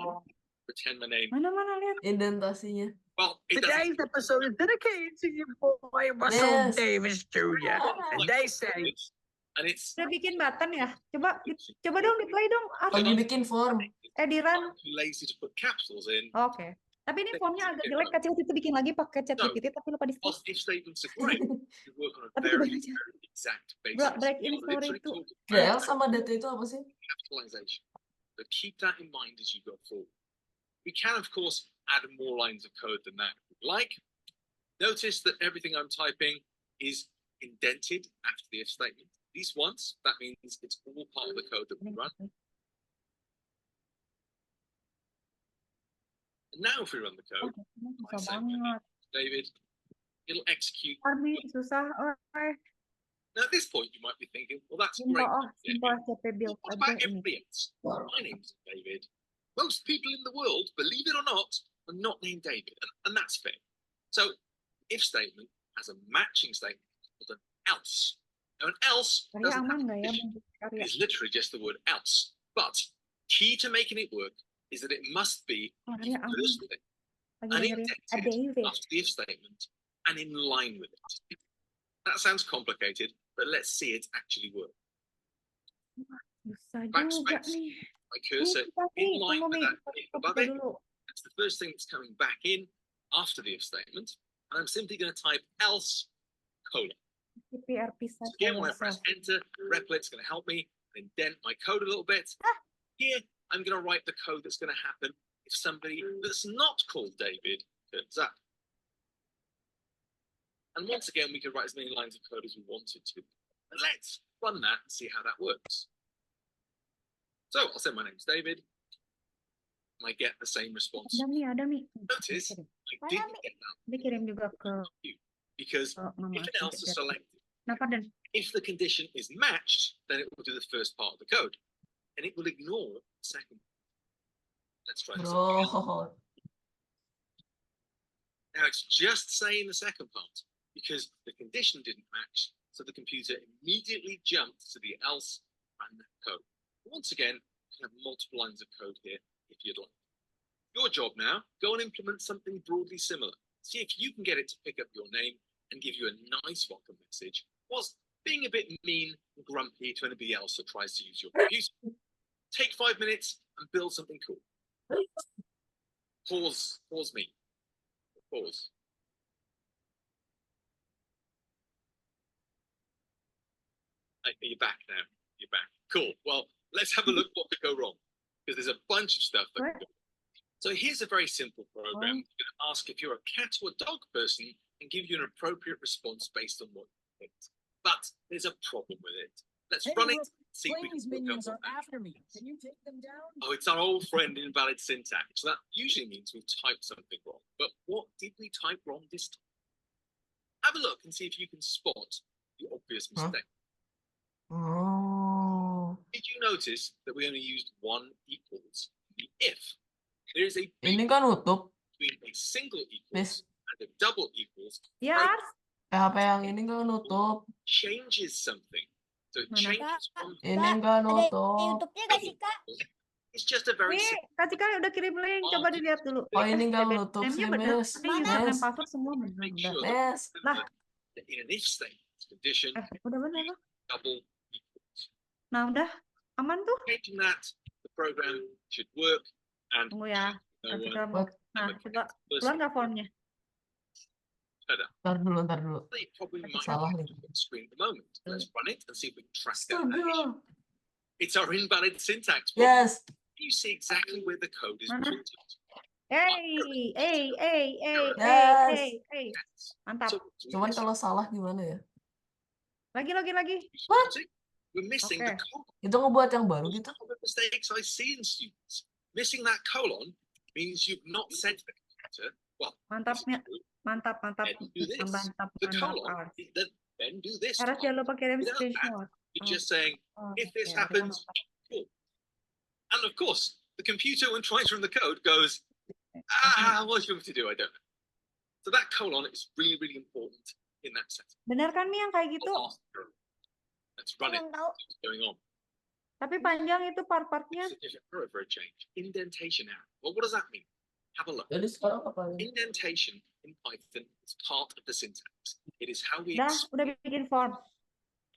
pretend my name. Mana lihat. indentasinya. Well, it doesn't. Today's episode is dedicated to your boy Russell Yes. Davis Jr. And they say And it's Udah bikin button ya? Coba dong di-play dong. Lagi bikin form. Diran. too lazy to put capitals in. Oke. Tapi ini formnya agak jelek. Kak Cika itu bikin lagi pakai ChatGPT tapi lupa di Whilst if statements are great, you work on a Tapi very, kebanyakan. very exact basis. break in You're story literally itu. talking GL about sama data itu apa sih? capitalization. But keep that in mind as you go forward. We can, of course, add more lines of code than that if we like. Notice that everything I'm typing is indented after the if statement. These once, that means it's all part of the code that we run. And now if we run the code, Susah banget. David, it'll execute. Army susah. Now at this point, you might be thinking, well, that's Simple, great. simple CP build What aja about ini. everybody else? My name's David. Most people in the world, believe it or not, are not named David, and that's fair. So, if statement has a matching statement called an else. Now, an else Arya doesn't have aman a nggak ya condition. bentuk Arya? It's literally just the word else. But key to making it work is that it must be Arya aman. first thing, Lagi and dengerin indented David. after the if statement, and in line with it. That sounds complicated, but let's see it actually work. Susah Backspace. juga nih. My cursor Tapi in line tunggu with nih. that above Kita it. dulu. That's the first thing that's coming back in after the if statement. And I'm simply going to type else, colon. PRP So site again, when I yourself. press enter, Replic's going to help me indent my code a little bit. Here, I'm going to write the code that's going to happen if somebody that's not called David turns up. And once again, we can write as many lines of code as we wanted to. But let's run that and see how that works. So I'll say my name's David. And I get the same response. Ada nih. Notice Dikirim. I didn't get that Dikirim juga ke because Mama. if an else is selected, Kenapa dan? if the condition is matched, then it will do the first part of the code, and it will ignore the second. Let's try this. Bro. Now it's just saying the second part because the condition didn't match, so the computer immediately jumped to the else and the code. Once again, you can have multiple lines of code here if you'd like. Your job now, go and implement something broadly similar. See if you can get it to pick up your name and give you a nice welcome message, whilst being a bit mean and grumpy to anybody else that tries to use your computer. Take 5 minutes and build something cool. Pause me. Pause. You're back now. You're back. Cool. Well, let's have a look what could go wrong, because there's a bunch of stuff that could go. So here's a very simple program. It's going to ask if you're a cat or a dog person and give you an appropriate response based on what you picked. But there's a problem with it. Let's Hey, run it. look, See if we Planes can work minions out are what that after me. Can you take them down? Oh, it's our old friend invalid syntax. So that usually means we've typed something wrong. But what did we type wrong this time? Have a look and see if you can spot the obvious Huh? mistake. Oh. Did you notice that we only used one equals the if? There is a big Ini kan nutup, between a single equals Miss. and a double equals. Ya, Right. Ars. PHP yang ini nggak nutup. changes something. So it Mana? changes one Ini Kak, nggak ada nutup. YouTube-nya gak sih, Kak? It's just a very Nih, simple Kak Cika udah kirim link, coba dilihat dulu. Oh, ini nggak DB nutup name-nya sih, bener, Miss. ini username Miss. password semua bener, make udah. sure Miss. Nah, that in an if statement condition, udah bener loh. double equals. Nah, udah aman tuh. Changing that, the program should work and Tunggu ya, Kak no Cika mau. Nah, coba keluar nggak formnya? Ntar dulu. you probably might Salah have nih. on the screen at the moment. Let's run it and see if we can track down that issue. Astaga. It's our invalid syntax problem. Yes. You see exactly where the code is Mana? printed. Yes. Mantap. So Cuman kalau salah gimana ya? Lagi. we're missing the Okay. colon. Itu ngebuat yang baru gitu. Common mistakes I see in students. Missing that colon means you've not said to the computer, well, Mantap, this is ya. true, Mantap. then do this. Mantap. The colon, then do this. Harus jangan lupa kirim Without that, screenshot. You're just saying, Oh, if this oke, ada happens, mantap. cool. And of course, the computer, when trying to run the code, goes, what do you want me to do? I don't know. So that colon is really, really important in that setting. Bener kan Mi yang kayak gitu? Let's run it. Belum tahu. What's going on? Tapi panjang itu part-partnya. It's a different error for a change. Indentation error. Well, what does that mean? Have a look. Jadi sekarang apa ini? Indentation in Python is part of the syntax. It is how we Udah bikin form.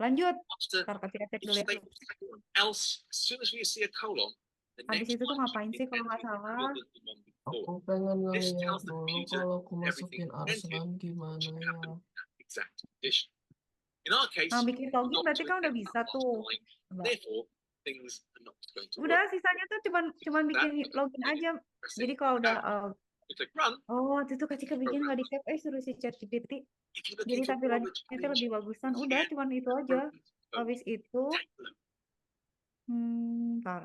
Lanjut. after Ntar Kak Cika cek each dulu ya. statement. Else, as soon as we see a colon, the Habis next itu tuh line ngapain should sih be kalau nggak indented salah? more than the one before. Aku pengen This ngeliat tells the dulu computer kalau aku everything masukin indented Arslan gimana should ya. happen in that exact condition. In our case, Nah, bikin login not berarti to kan udah indent bisa that last tuh. line. Coba. Therefore, things are not going to Udah work. sisanya tuh cuman bikin login aja. Press Jadi it. kalau udah You click run. waktu itu Kak Cika bikin nggak di save, suruh si ChatGPT. If you're Jadi looking for more of a tampilannya itu challenge, lebih bagusan. Udah yeah, cuman itu aja. Habis itu, take a look. ntar.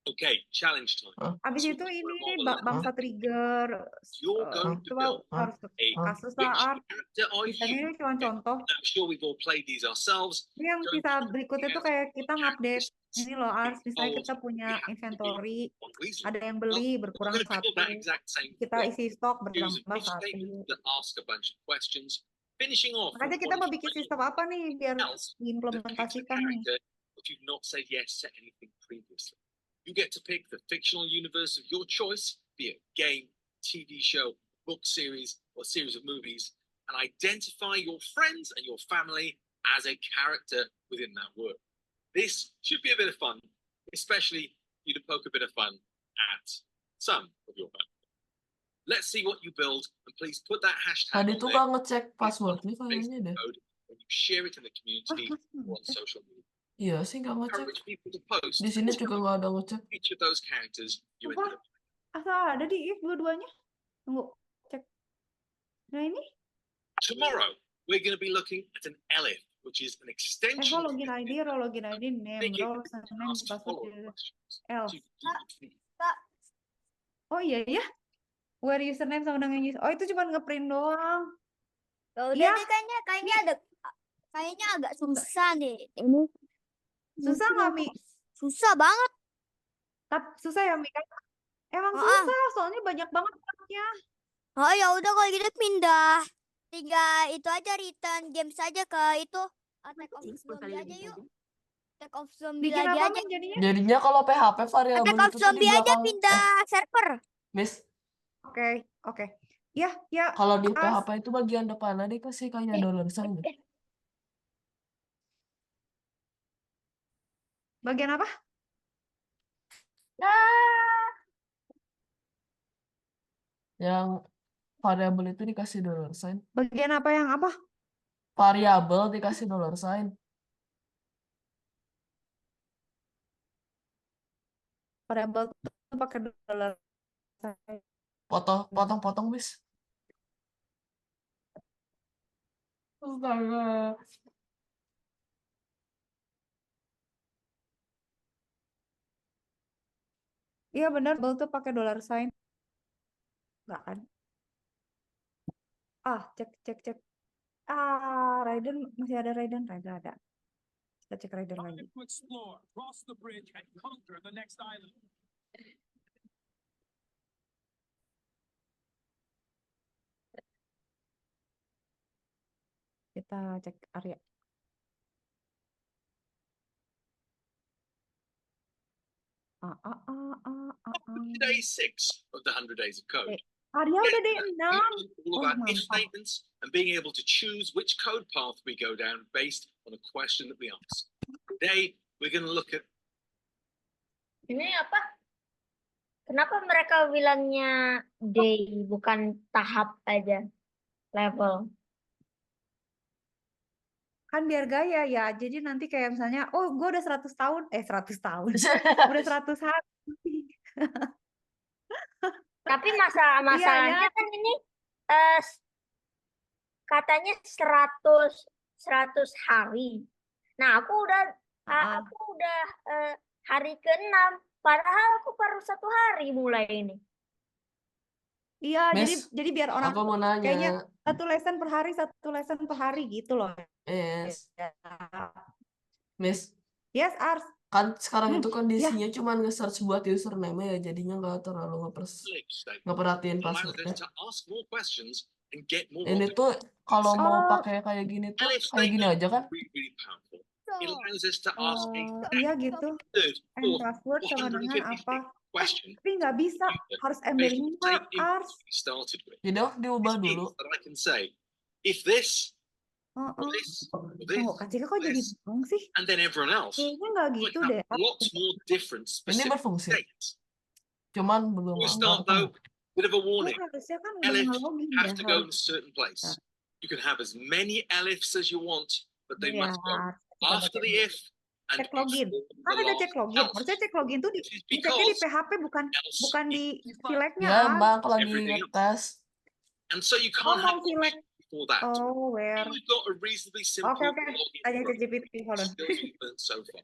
Okay, challenge time. Habis itu ini bangsa trigger. You're going to Coba build harus a kasus which saat. character are Misalnya you? ini cuma contoh. I'm sure we've all played these ourselves. Ini yang sisa berikutnya tuh kayak kita ngupdate. Ini loh Ars, misalnya kita punya inventory. One reason. Ada yang beli We're berkurang going to build satu. that exact same Kita thing. isi stok Use a bertambah if satu. statement that ask a bunch of questions. Finishing off. Makanya with kita one mau bikin sistem apa nih biar else, the future diimplementasikan nih. character if you've not said yes to anything previously. You get to pick the fictional universe of your choice, be it game, TV show, book series, or series of movies, and identify your friends and your family as a character within that world. This should be a bit of fun, especially you to poke a bit of fun at some of your family. Let's see what you build, and please put that hashtag Tadi on tuh there. gak ngecek passwordnya kayaknya deh. Code when you share it in the community or on social media. Iya sih gak ngecek. Encourage people to post Di sini juga gak ada ngecek. each of those characters you Apa? ended up. Asal ada di if dua-duanya. Tunggu, cek. Nah ini, Tomorrow, we're going to be looking at an elif, which is an extension row login ID, name, Make it row, username, ask password, follow-up questions. else. So you can Kak, Oh iya ya. Where username sama dengan user. Oh itu cuma ngeprint doang. ya udah Iya. deh kayaknya agak susah deh. Ini Susah nggak Mi? susah banget. Tapi susah ya Mi kan? Emang Ah. susah, soalnya banyak banget partnya. Oh ya udah kalau gitu pindah. Tinggal itu aja return game saja ke itu. Attack of Zombie aja yuk. Attack of Zombie Bikin lagi apa aja. Mi jadinya? Jadinya kalau PHP variabel Attack of itu tuh di Zombie aja belakang. pindah server. Miss, Oke. Ya. kalau di As. PHP itu bagian depannya dikasih kayak dollar sign. Bagian apa? Yang variabel itu dikasih dollar sign. Bagian apa yang apa? Variabel dikasih dollar sign. Variable tuh pakai dollar. Potong-potong, Miss. Astaga. Iya benar, double tuh pakai dollar sign. Enggak kan? Cek. Raiden masih ada Raiden ada. Kita cek Raiden lagi. To explore, cross the bridge, and conquer the next island. Kita cek Arya. Day 6 of the 100 Days of Code. Arya udah day 6. All Oh, about if mantap. statements and being able to choose which code path we go down based on a question that we ask. Today, we're going to look at Ini apa? Kenapa mereka bilangnya day bukan tahap aja level? Kan biar gaya ya. Jadi nanti kayak misalnya, oh gue udah 100 tahun. 100 tahun. Udah 100 hari. Tapi masalahnya kan ini katanya 100 hari. Nah, aku udah hari ke-6, padahal aku baru 1 hari mulai ini. Iya, Miss, jadi biar orang Aku mau nanya. kayaknya satu lesson per hari gitu loh. Yes. Miss, Yes, Ars. kan sekarang itu Ya. kondisinya cuma nge-search buat username ya, jadinya nggak terlalu ngeperhatiin allows passwordnya. us to ask more questions and get more Ini objects. tuh kalau mau Oh. pakai kayak gini tuh kayak gini aja kan? Really, really powerful. It allows us to ask a Iya gitu. third, And fourth, password sama dengan 156 apa? question Tapi nggak bisa. Harus based on embelnya, the same input Ars. we started with. Jadi diubah This dulu. means that I can say, if this, Heeh. or this, or this, Tunggu, Kak Cika kok jadi this, bingung sih? and then everyone else, Kayaknya nggak might gitu have deh. lots more different Ini specific berfungsi, states. cuman belum We nggak start though, ketemu. bit of a Lu warning. harusnya kan udah Elif ngelogin ya. have to go in a certain place. You can have as many elifs as you want, but they Iya, must go kita after baca the dulu. if and Cek login. before Kan the ada last cek login. else. Harusnya cek login tuh Which is diceknya di because PHP bukan else di is select-nya, Ya, Ars. Bang, lagi everything else. ngetes. And so you Oh, can't mau have select. options before that. Oh, where? We've got a reasonably simple Oke. login Tanya program. ChatGPT, hold on. Skills we've learned so far.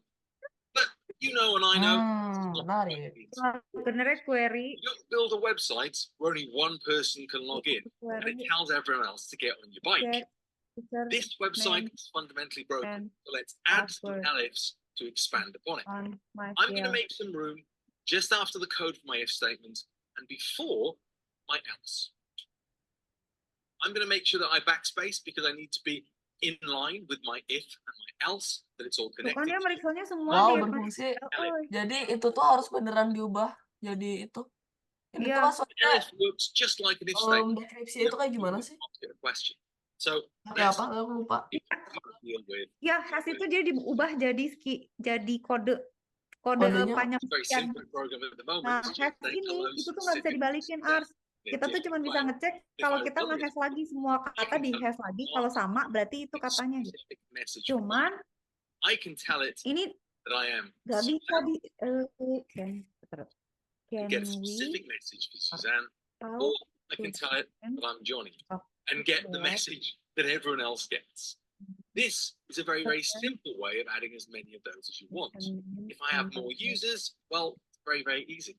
But you know and I know it's not Menarik. Sebenarnya query. You don't build a website where only one person can log in and it tells everyone else to get on your bike. Get teacher This website name is fundamentally broken, and so let's add some password elifs to expand upon it. on my I'm going to CL. make some room just after the code for my if statement and before my else. I'm going to make sure that I backspace because I need to be in line with my if and my else, that it's all Tuh kan connected. dia meriksanya semua Wow, di berfungsi. Oh, Jadi itu tuh harus beneran diubah. Jadi itu. Ini tuh Iya. maksudnya Elif works just like an if statement. deskripsi itu kayak gimana sih? Ask it a question. So Pakai let's apa? Aku lupa. deal with ya has itu jadi diubah jadi kode Kodenya panjang a very sekian. simple program at the moment. Nah, It's just hash saying ini hello, itu tuh nggak bisa specific dibalikin, message, Ars. then Kita tuh different cuma bisa way. ngecek If kalau I kita run nge-hash this, lagi semua kata di hash lagi kalau sama berarti itu a katanya gitu. specific message from Cuman I can tell it ini that I am nggak bisa Suzanne di can and get a we specific message for Suzanne, how or I can tell it that I'm Johnny and get the What? message that everyone else gets. This is a very, very simple way of adding as many of those as you want. If I have more users, well, it's very, very easy.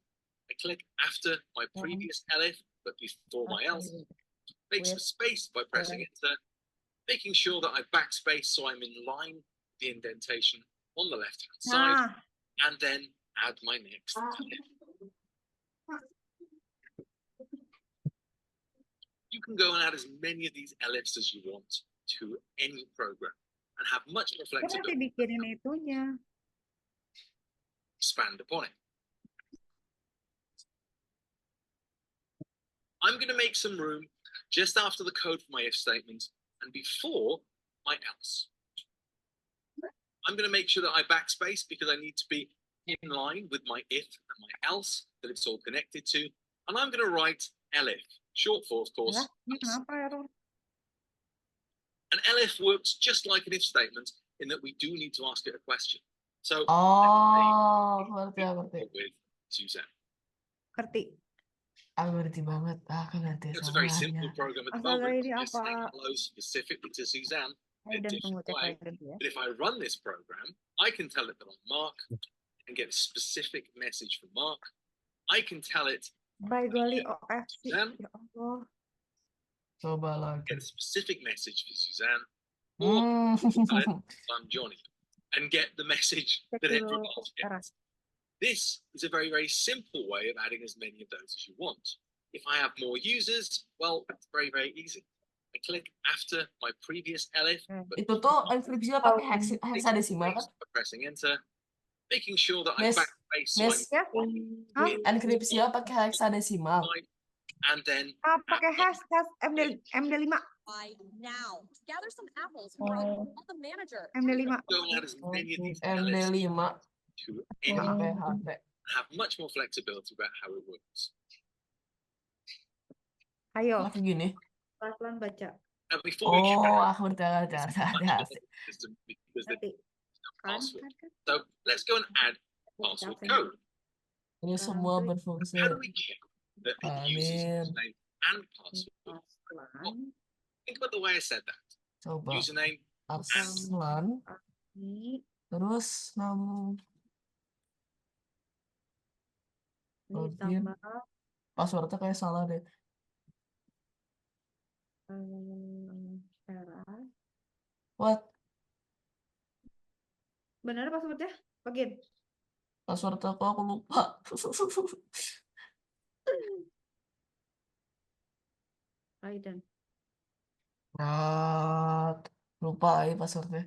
I click after my previous elif, but before my else, make some space by pressing enter, making sure that I backspace so I'm in line with the indentation on the left-hand side, Nah, and then add my next elif. You can go and add as many of these elifs as you want to any program and have much more dia nanti flexibility bikinin itunya. expand upon it. I'm going to make some room just after the code for my if statement and before my else. I'm going to make sure that I backspace because I need to be in line with my if and my else, that it's all connected to. And I'm going to write elif, short for, of course. Ya, ini else. kenapa error? An elif works just like an if statement in that we do need to ask it a question. So Oh, ngerti, aku ngerti. with Suzanne. Ngerti. Aku ngerti banget. Aku ngerti It's a very simple semuanya. program at the Astaga, moment. ini Just saying apa? hello specifically to Suzanne. Ayo dan tunggu cek way. lagi dulu ya. But if I run this program, I can tell it that I'm Mark and get a specific message from Mark. I can tell it, By golly OFC. Suzanne? Ya Allah. Coba lagi. get a specific message for Suzanne, or I'm Johnny, and get the message Cek that dulu everyone else error. gets. This is a very, very simple way of adding as many of those as you want. If I have more users, well, it's very, very easy. I click after my previous elif, but Itu tuh enkripsinya pakai hexadesimal kan? by pressing enter, making sure that I Miss, backspace Miss, Ya, Hah? enkripsinya pakai hexadesimal. and then pakai hash MD5. Now, gather some apples Oh. from the manager. MD5. don't add as many of these MD5 to any PHP. have much more flexibility about how it works. Ayo, Kayak gini. pelan-pelan baca. Now before we Oh, carry aku udah on system because the Nanti. password. So let's go and add password code. Ini semua Klik. berfungsi. How do we check that the user's Amin. name and password? Pelan. Think about the way I said that. Coba Username Arslan, Ini terus nama login. tambah Passwordnya kayak salah deh. Teras. What? Benar passwordnya? Login. Password aku lupa. Raiden. Berat. Lupa ya passwordnya.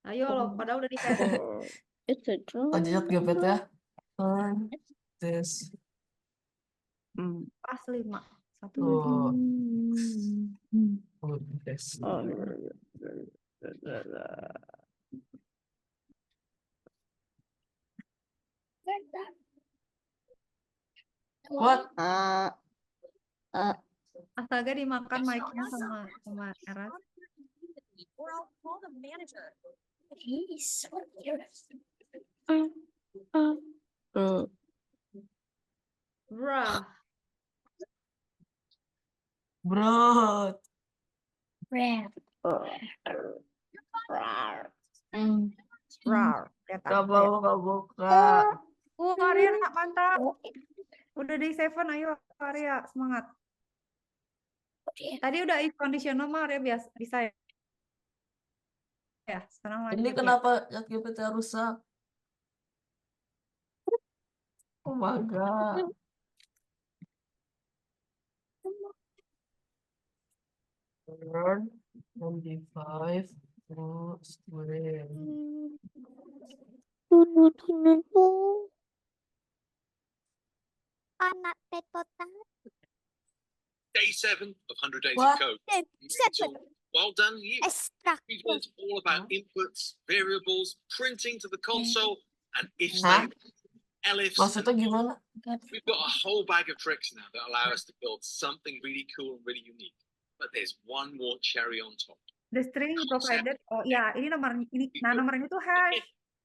Ayo loh, padahal udah di set. Lanjut GPT ya. Turn this. Pas 5. 1, Tuh. 2, 3. This. What? Astaga dimakan mic-nya sama Eras. Or I'll call the manager. Bruh. Bro. Rar. Ya, Gak tak. mau gak buka. Arya mantap. Udah day 7, ayo Arya semangat. Tadi udah if conditional mah Arya bisa ya. Ya, sekarang lanjut Ini ya. kenapa GPT rusak? Oh my god. Learn MD5 through screen. Anak tetotan. day 7 of 100 Days What? of Code. Seven. Well done, you. Extra. We've learned all about inputs, variables, printing to the console, and if Huh? statements, elifs. Maksudnya gimana? We've got a whole bag of tricks now that allow us to build something really cool and really unique. But there's one more cherry on top. The string provided. Oh ya, ini nomor ini. Nah, nomor ini tuh hash.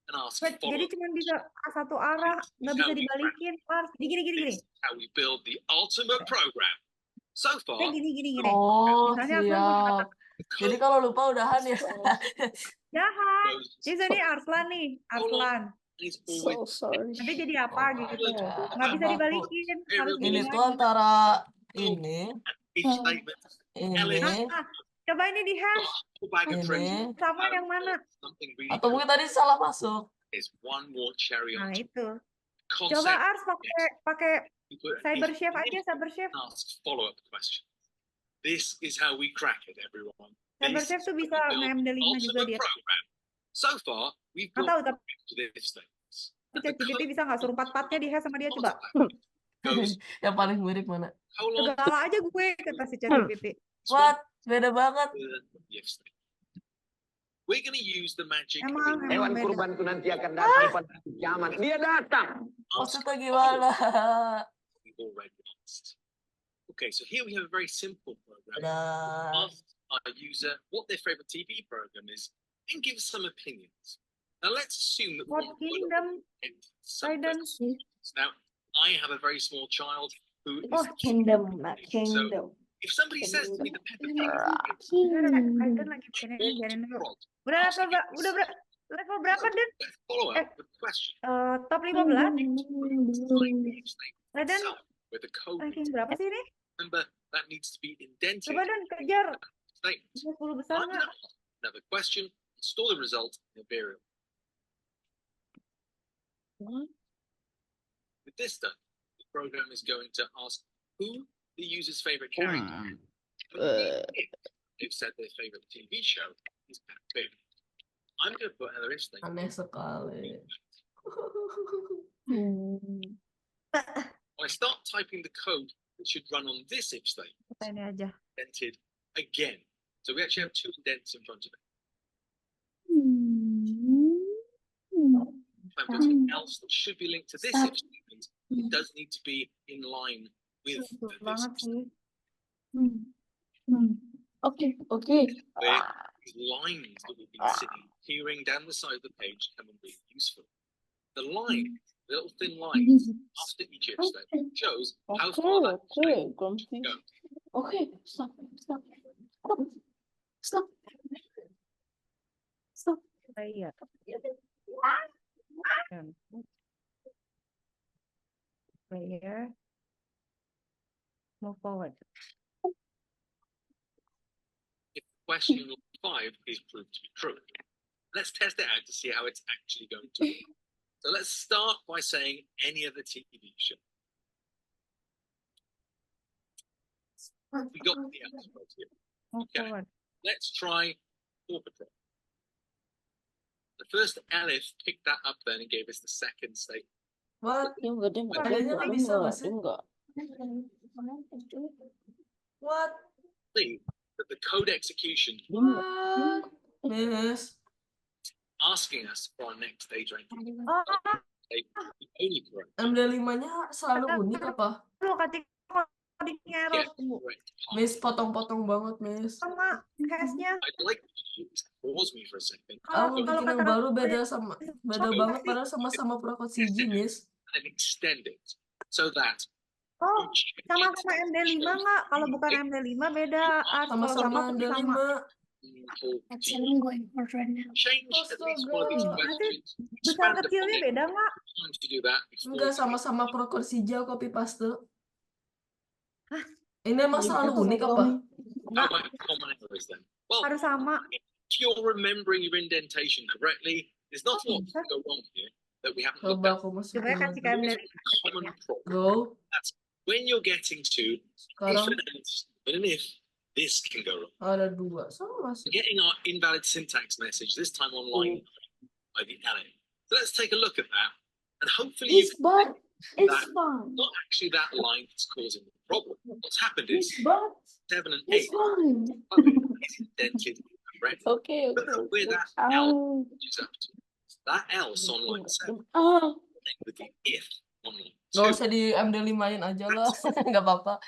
And ask But, jadi follow-up cuma bisa satu arah, nggak bisa dibalikin. Pas, gini. how we build the ultimate program. So far, Gini. Oh, Misalnya aku punya siap. kata the Jadi code kalau lupa udahan ya. jahat. goes Jadi ini Arslan nih, Arslan. is always Nanti jadi apa gitu. Nggak bisa dibalikin, harus Ini gini tuh lagi. antara ini, if statement. ini, Coba ini di hash. Whole bag of tricks. ini. Sama yang mana? Something really Atau cool. mungkin tadi salah masuk. There's one more cherry Nah on top. itu. Concept. Coba Ars pakai We put an cyber if chef aja, cyber chef. ask follow-up question. This is how we crack it, everyone. Cyber This chef is tuh how bisa we build nge-MD5 juga ultimate dia. program. So far, we've Nggak built tahu, tapi to this statements. And the ChatGPT code bisa nggak suruh 4-4-nya di hash sama dia coba. goes Yang paling mirip mana? how long Segala aja gue kata si ChatGPT. What? Beda banget. the if statement. We're going to use the magic. Emang Hewan beda. kurban itu nanti akan datang pada kiamat. Dia datang. Maksudnya gimana? We've already asked. Okay, so here we have a very simple program. Nah, Ask our user what their favorite TV program is and give some opinions. Now let's assume that we What want to Kingdom? in some Raiden. questions. Now I have a very small child who is Oh, Kingdom, So if somebody says to me the Peppa Pig Raiden lagi bikin ini, biarin dulu. prod, Udah ask level, level berapa, Den? follow up with the question. Top 15? Raiden, So, with the code ranking berapa sih ini? remember that needs to be indented Coba Dan, kejar. statements. 10 besar nggak? Another question, store the result in a variable. With this done, the program is going to ask who the user's favorite character is. But if they've said their favorite TV show is Pat Big, I'm going to put another if statement. Aneh sekali. I start typing the code that should run on this if statement, Kita ini aja. indented again. So we actually have two indents in front of it. If I'm putting else that should be linked to this if statement, it does need to be in line with Betul this banget if sih. Oke. where these lines that we've been seeing appearing down the side of the page come and be useful. The line, little thin lines after each if statement shows how far that statement should go. Oke, stop. Player. Player. Move forward. If question 5 is proved to be true, let's test it out to see how it's actually going to work. So let's start by saying any of the TV show. We got the else right here. Move Okay. forward. Let's try Paw Patrol. The first Elif picked that up then and gave us the second statement. What? Dia enggak. Kayaknya nggak bisa nggak sih? Enggak. What? See that the code execution What? Miss. asking us for our next stage ranking. Oh, Only correct. MD5-nya selalu unik apa? lu ketik codingnya error. Yes, Tunggu. correct. Miss potong-potong banget, Miss. Sama hashnya. I'd like you to pause me for a second Aku Kalau bikin yang kata baru beda banget sih. padahal sama-sama Prokot CG, Miss. and extend it so that Oh, sama-sama MD5 nggak? Kalau bukan MD5 beda. Kalau Sama-sama sama MD5. sama. change at least one of these Astaga. questions. Besar Expand upon kecilnya it. beda nggak? Time to do that before Enggak sama-sama Prokot CG copy paste. Hah? Ini emang selalu unik apa? how about common errors then? Well, Harus sama. if you're remembering your indentation correctly, there's not a lot to go wrong here that we haven't looked Coba at. aku Coba masukin kasih lagi. KM dari Common problem. Go. When you're getting to if Sekarang and else, and an if, this can go wrong. ada 2. Sama sih. We're getting our invalid syntax message, this time on line 9 by the LA. So let's take a look at that. And hopefully you It's bad. It's that- fine. not actually that line that's causing the problem. What's happened is It's bad. 7 and It's 8 fine. is indented correctly. Oke. But look where that L is up to. That else on line 7 with the if on line Gak 2. usah di MD5-in aja lah. Gak apa-apa.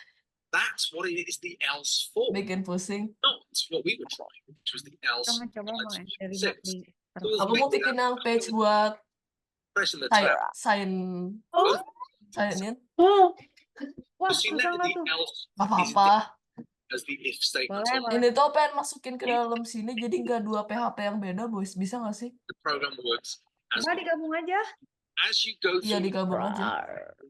That's what it is the else for. Bikin pusing. Not what we were trying, which was the else. Kamu coba mau line MD5 6. di Aku mau bikin yang page buat Pressing the saya tab. sign in. Wah, You see susah that nggak the tuh? else Gak apa-apa. as the if statement Boleh, on boleh. Ini tuh pengen masukin ke dalam sini jadi nggak 2 PHP yang beda, boys. Bisa nggak sih? the program works. As, Coba digabung aja. as you go Iya through digabung aja.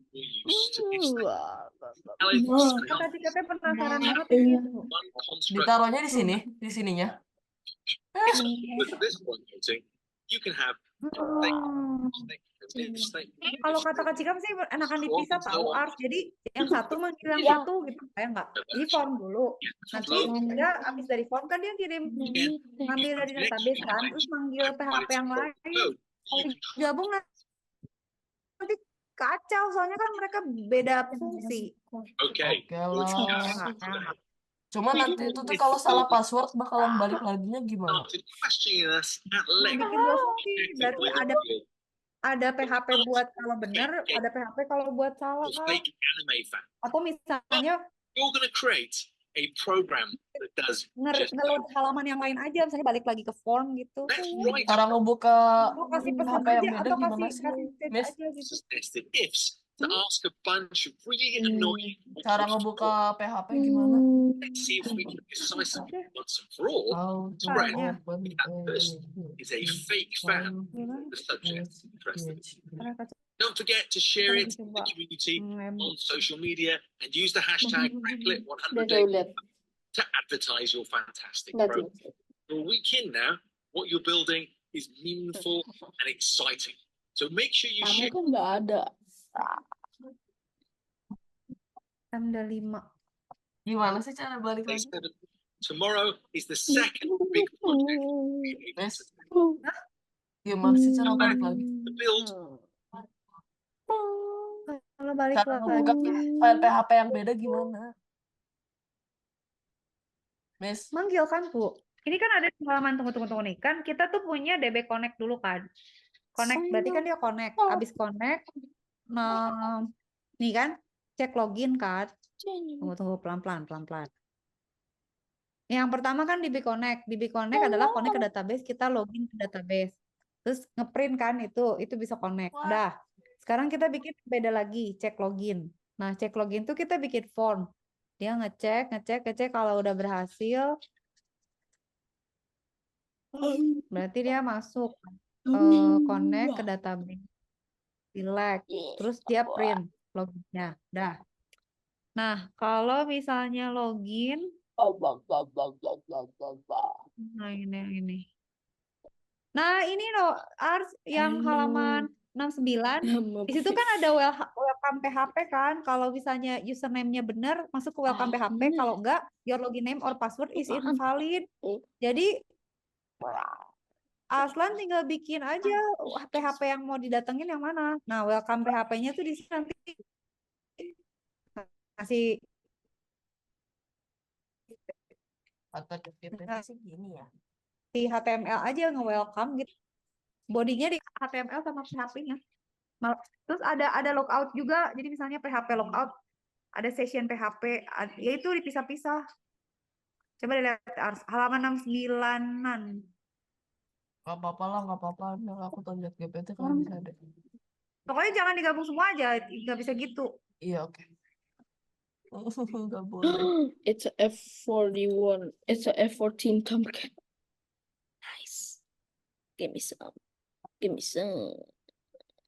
we're used to if statement. Kata Cikatnya penasaran banget ini. One construct Ditaruhnya di sini, di sininya. with this one noting, you can have if statement. Kalau kata Kak Cikam sih enakan dipisah tahu Ars. Jadi yang satu manggil yang Iya. satu gitu. Kayak nggak di form dulu. Nanti dia abis dari form kan dia kirim ngambil dari database kan, terus manggil PHP yang lain. Kalau digabung nanti kacau soalnya kan mereka beda fungsi. Okay. Oke we'll lah. discuss Enak. Cuma nanti itu tuh kalau salah password bakalan balik laginya gimana? started questioning us at length. Bikin dua fungsi. Berarti ada PHP buat kalau benar, ada PHP kalau buat salah. Of fake anime fan. Atau misalnya You're going to create a program that does just nge-load halaman yang lain aja, misalnya balik lagi ke form gitu. let's write Cara ngebuka Mau kasih pesan PHP yang aja beda atau gimana kasih sih? state Miss? aja gitu. nested ifs to ask a bunch of really annoying Cara ngebuka PHP gimana? Let's see if we can decisively once and for all How to Caranya. open that person is a fake fan Gimana? of the subject interested. Karena kata Don't forget to share it in Coba. the community nge- on social media and use the hashtag Udah Reclit100 lihat. to advertise your fantastic Lihat. program. For a week in now, what you're building is meaningful and exciting. So make sure you Kamu share. kan nggak ada. MD5. Gimana sih cara balik lagi? Tomorrow is the second big project we need Mes, to gimana sih cara balik lagi? build. Kalau balik Cara ngebuka lagi, file PHP yang beda gimana? Mes, manggil kan, Bu. Ini kan ada di halaman tunggu nih. Kan kita tuh punya DB Connect dulu kan. Connect, berarti kan dia connect. Habis connect, nah, nih kan, cek login kan. Tunggu, pelan-pelan. Yang pertama kan DB Connect. DB Connect adalah connect ke database, kita login ke database. Terus ngeprint kan itu bisa connect. Udah. Sekarang kita bikin beda lagi, cek login. Nah, cek login tuh kita bikin form. Dia ngecek kalau udah berhasil, berarti dia masuk connect ke database. Select, terus dia print loginnya. Dah. Nah, kalau misalnya login, nah ini. Nah, ini loh, Ars yang halaman 69. Di situ kan ada welcome PHP kan. Kalau misalnya username-nya benar, masuk ke welcome PHP. Kalau enggak, your login name or password is invalid. Jadi, Aslan tinggal bikin aja PHP yang mau didatengin yang mana. Nah, welcome PHP-nya tuh di sini nanti kasih atau PPT sih gini ya. di HTML aja nge-welcome gitu. Bodinya di HTML sama PHP-nya. Terus ada logout juga. Jadi misalnya PHP logout, ada session PHP, ya itu dipisah-pisah. Coba dilihat halaman 69-an. Gak apa-apa lah, gak apa-apa. Nah, aku tuh lihat GPT kalau bisa deh. Pokoknya jangan digabung semua aja, nggak bisa gitu. Iya, oke. Gak boleh. It's a F41. It's a F14 Tomcat. Nice. Give me some.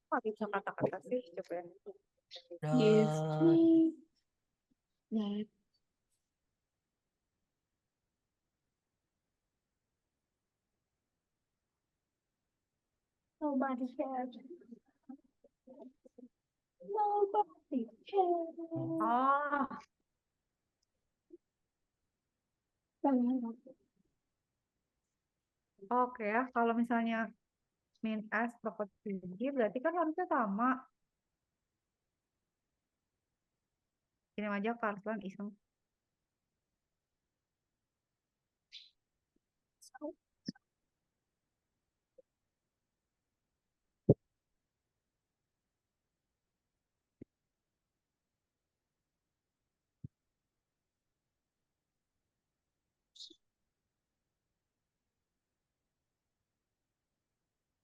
Kok bisa kata-kata sih? Coba ya. Give me that. Nobody cares. Nobody cares. Oh, oke ya. Kalau misalnya min S property berarti kan harusnya sama. Ini aja Karslan iseng.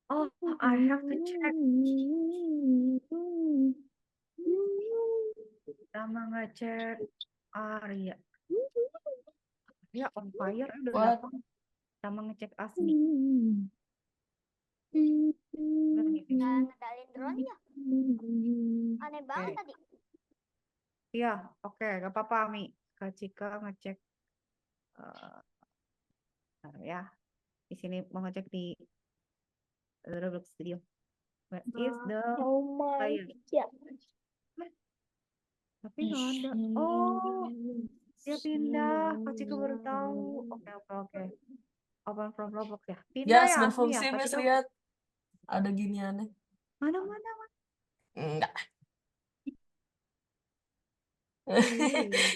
Oh, I have to check. Sama ngecek Arya. Ya, on fire udah What? datang. Sama ngecek Asmi. Ngedalin drone-nya. Aneh banget tadi. Iya, oke, gak apa-apa, Mi. Kak Cika ngecek ya. Di sini mau ngecek di Roblox Studio. Where is the Oh my player? god. Tapi nggak ada. Oh, dia pindah. Kak Cika baru tahu. Oke. Open from Roblox ya. Pindah Yes, ya, Asmi ya. berfungsi, Kak Mes, Cika. lihat. Ada giniannya. Mana. Enggak.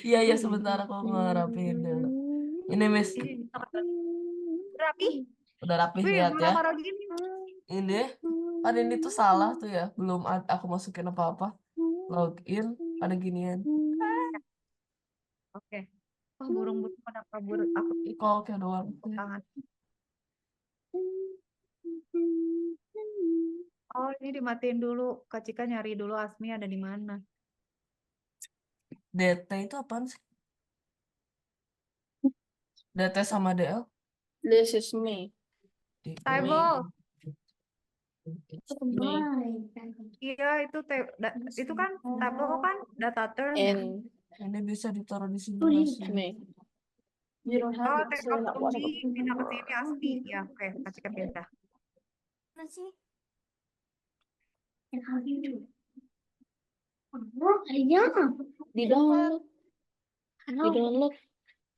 Iya, sebentar aku ngerapiin dulu. Ini, Mes. Ini rapi. Udah rapi, Wih, lihat ya. marah-marah gini. Ini, kan ini tuh salah tuh ya. Belum aku masukin apa-apa. Login, ada ginian. Oke. Oh, burung-burung pada kabur. Aku Kok oke doang. tangan. Oh, ini dimatiin dulu. Kak Cika nyari dulu Asmi ada di mana. DT itu apaan sih? DT sama DL? This is me. Table. It's me. Iya, itu kan table kan data term ya. And Ini bisa ditaruh di sini. it's me. You don't Oh, have to take say out that kunci, one. pindah ke sini Asmi. Ya, oke, Kak Cika pindah. Mana sih? Di download. Di download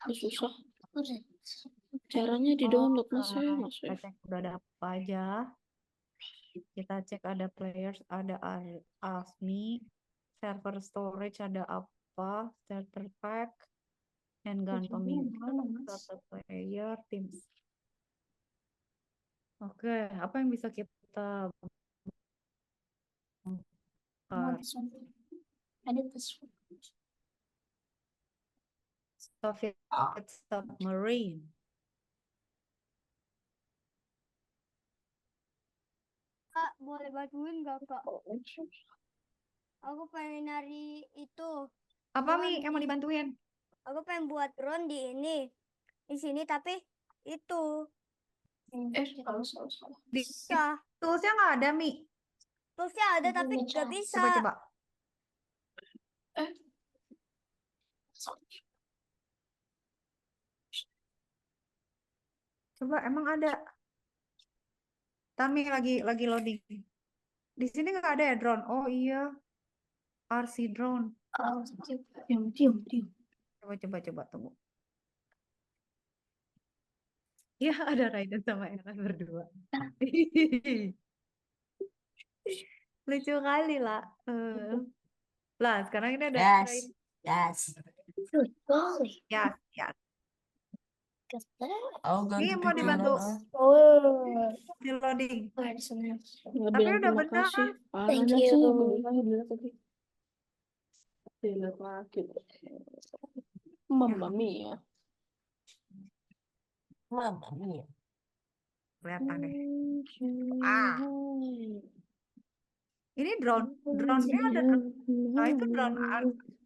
susah. Caranya di download Mas ya, Oke, Mas kita ya. cek udah ada apa aja. Kita cek ada players, ada ASMI, server storage ada apa, starter pack, handgun pemimpin, starter player, teams. Oke, apa yang bisa kita buka? Soviet submarine. Kak, boleh bantuin nggak, Kak? Aku pengen nyari itu. Apa Drone Mi yang mau di- dibantuin? Aku pengen buat drone di sini, tapi itu Salah. Di bisa. toolsnya nggak ada Mi. Terusnya ada tapi nggak bisa. Coba. Coba emang ada. Tami lagi loading. Di sini nggak ada ya drone. Oh iya. RC drone. Diam. Coba tunggu. Ya ada Raiden sama Era berdua. Lucu kali lah. Lah sekarang ini ada Raiden. Yes. Ya. Aku ganti Ini mau pikiran dibantu di loading. Tapi udah Terima benar. kasih. Thank you. Lihat lagi. Mamma mia. Mama mia. Kelihatan deh. Ah. Ini drone. Drone-nya ada. Nah itu drone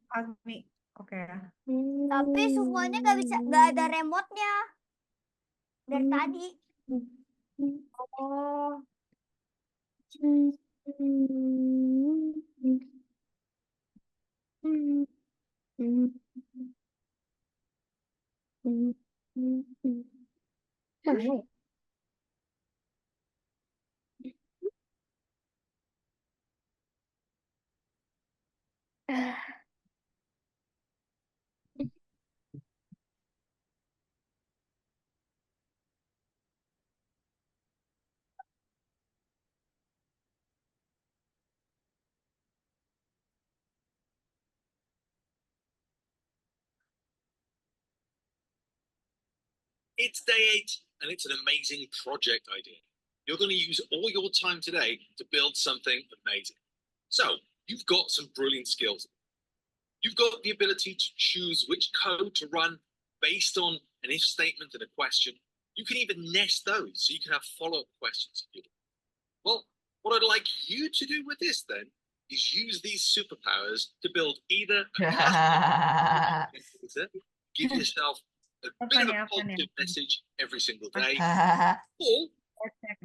Azmi. Oke ya. Tapi semuanya nggak ada remote-nya dari tadi. Oh. It's day 8, and it's an amazing project idea. You're going to use all your time today to build something amazing. So, you've got some brilliant skills. You've got the ability to choose which code to run based on an if statement and a question. You can even nest those so you can have follow-up questions if you want. Well, what I'd like you to do with this then is use these superpowers to build either a give yourself a bit of a positive message every single day, or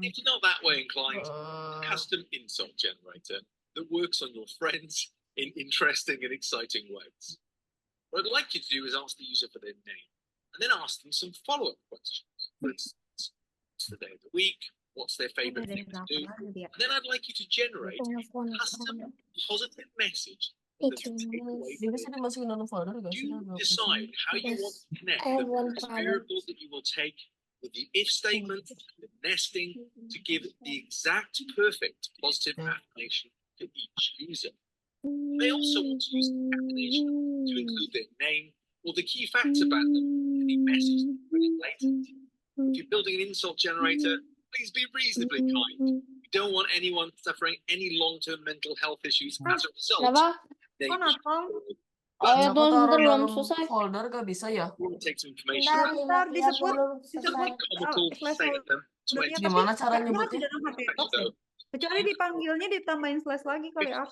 if you're not that way inclined, a custom insult generator that works on your friends in interesting and exciting ways. What I'd like you to do is ask the user for their name, and then ask them some follow-up questions. For instance, what's the day of the week? What's their favorite thing to do? And then I'd like you to generate a custom positive message that's a takeaway Ini for bisa dimasukin dalam folder gak sih? you decide how you want to connect the various variables that you will take with the if statement, the nesting, to give the exact perfect positive affirmation to each user. They also want to use the affirmation to include their name or the key facts about them in the message later. If you're building an insult generator, please be reasonably kind. We don't want anyone suffering any long-term mental health issues as a result. Kenapa? They Kok notong? Oh ya, Aku tuh taruh ntar belum dalam selesai. folder gak bisa ya? want to take some information Bentar, about Ntar disebut something comical to say to them to foldernya, tapi Gimana cara kayaknya nyebutnya? tidak ada HP box So, ya. Kecuali dipanggilnya ditambahin slash lagi kali ya.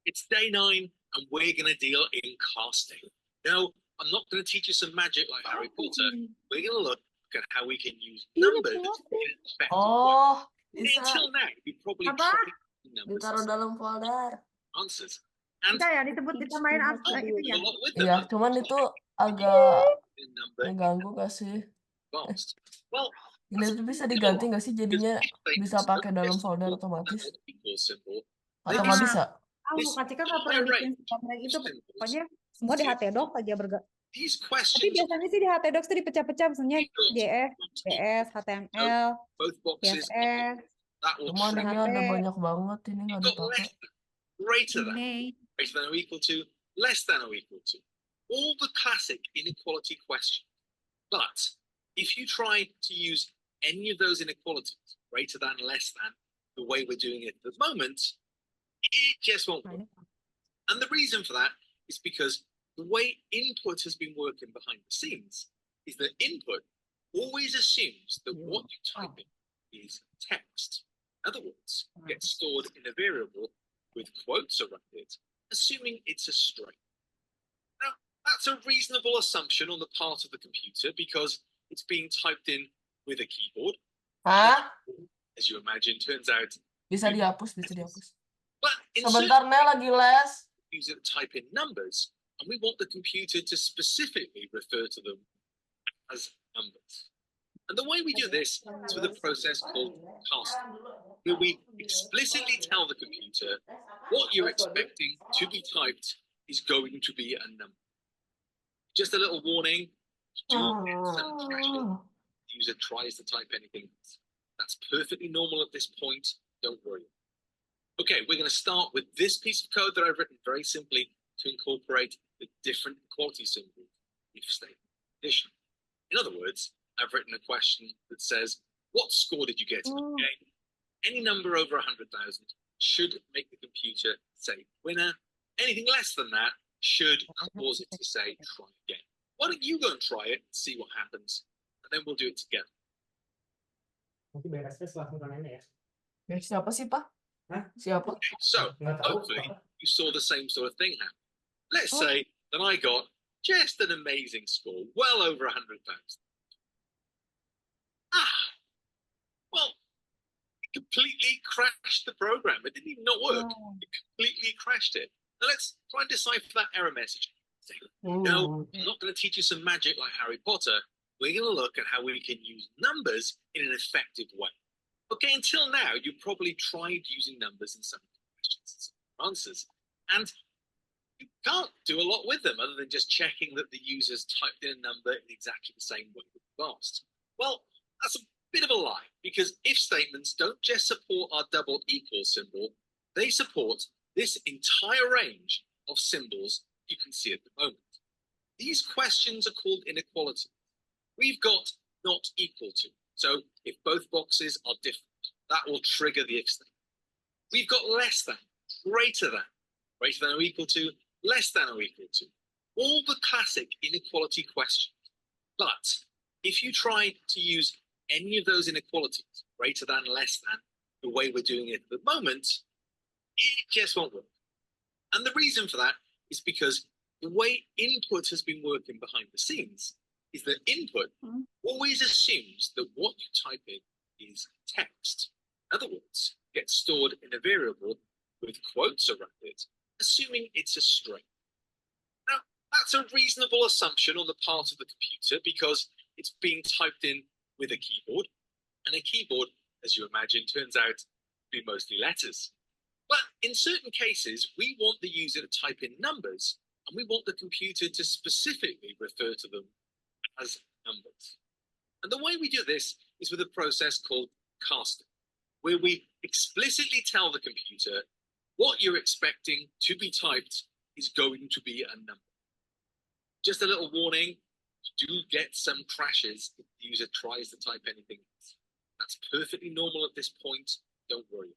it's day 9 and we're going to deal in casting. No, I'm not going to teach you some magic like Harry Potter. We're going to look at how we can use numbers in an effective way. Oh, bisa Until now, you've probably Apa? tried numbers ditaruh as dalam folder. answers. And Bisa ya disebut ditambahin itu ya. a lot with them. Iya, cuman itu agak The number mengganggu gak sih? vast. Well, Ini that's a tuh bisa little diganti lot, nggak sih because jadinya if bisa statements pakai don't dalam just folder support otomatis an equal symbol, atau then nggak Nah, bisa? this Kak Cika nggak pernah entire bikin range sistem kayak of gitu. symbols, Pokoknya semua di HTDocs aja these Tapi questions biasanya sih di HTDocs tuh dipecah-pecah, misalnya you've got JS, not JS, equal. So HTML, both boxes are CSS, that will Cuman trigger. ini PHP, ada banyak banget ini nggak You've got dipakai. less than, greater than, ini. greater than or equal to, less than or equal to. All the classic inequality questions. But if you try to use any of those inequalities, greater than, less than, the way we're doing it at the moment, it just won't work. And the reason for that is because the way input has been working behind the scenes is that input always assumes that what you type in is text. In other words, gets stored in a variable with quotes around it, assuming it's a string. Now, that's a reasonable assumption on the part of the computer because it's being typed in with a keyboard. Hah? As you imagine, turns out. Bisa dihapus, bisa dihapus. But in Sebentar, Mel, lagi les. use it to type in numbers, and we want the computer to specifically refer to them as numbers. And the way we do this is with a process called casting, where we explicitly tell the computer what you're expecting to be typed is going to be a number. Just a little warning, do get some threshold. The user tries to type anything else. That's perfectly normal at this point, don't worry. Okay, we're going to start with this piece of code that I've written very simply to incorporate the different equality symbols if statement addition. In other words, I've written a question that says, what score did you get in the game? Any number over 100,000 should make the computer say winner. Anything less than that should cause it to say try again. Why don't you go and try it and see what happens, and then we'll do it together. Nanti beresnya setelah nontonannya ya. Ya, siapa sih, Pak? Hah? Siapa? So, Nggak tahu. hopefully, you saw the same sort of thing happen. Let's say that I got just an amazing score, well over 100,000. Well, it completely crashed the program. It didn't even not work. It completely crashed it. Now let's try and decipher that error message. No, I'm not going to teach you some magic like Harry Potter. We're going to look at how we can use numbers in an effective way. Okay, until now, you've probably tried using numbers in some questions and answers, and you can't do a lot with them other than just checking that the user's typed in a number in exactly the same way that you've asked. Well, that's a bit of a lie, because if statements don't just support our double equal symbol, they support this entire range of symbols you can see at the moment. These questions are called inequalities. We've got not equal to. So if both boxes are different, that will trigger the if statement. We've got less than, greater than or equal to, less than or equal to. All the classic inequality questions. But if you try to use any of those inequalities, greater than, less than, the way we're doing it at the moment, it just won't work. And the reason for that is because the way input has been working behind the scenes is that input always assumes that what you type in is text. In other words, gets stored in a variable with quotes around it, assuming it's a string. Now, that's a reasonable assumption on the part of the computer because it's being typed in with a keyboard, and a keyboard, as you imagine, turns out to be mostly letters. But in certain cases, we want the user to type in numbers, and we want the computer to specifically refer to them as numbers. And the way we do this is with a process called casting, where we explicitly tell the computer what you're expecting to be typed is going to be a number. Just a little warning, you do get some crashes if the user tries to type anything else. That's perfectly normal at this point, don't worry.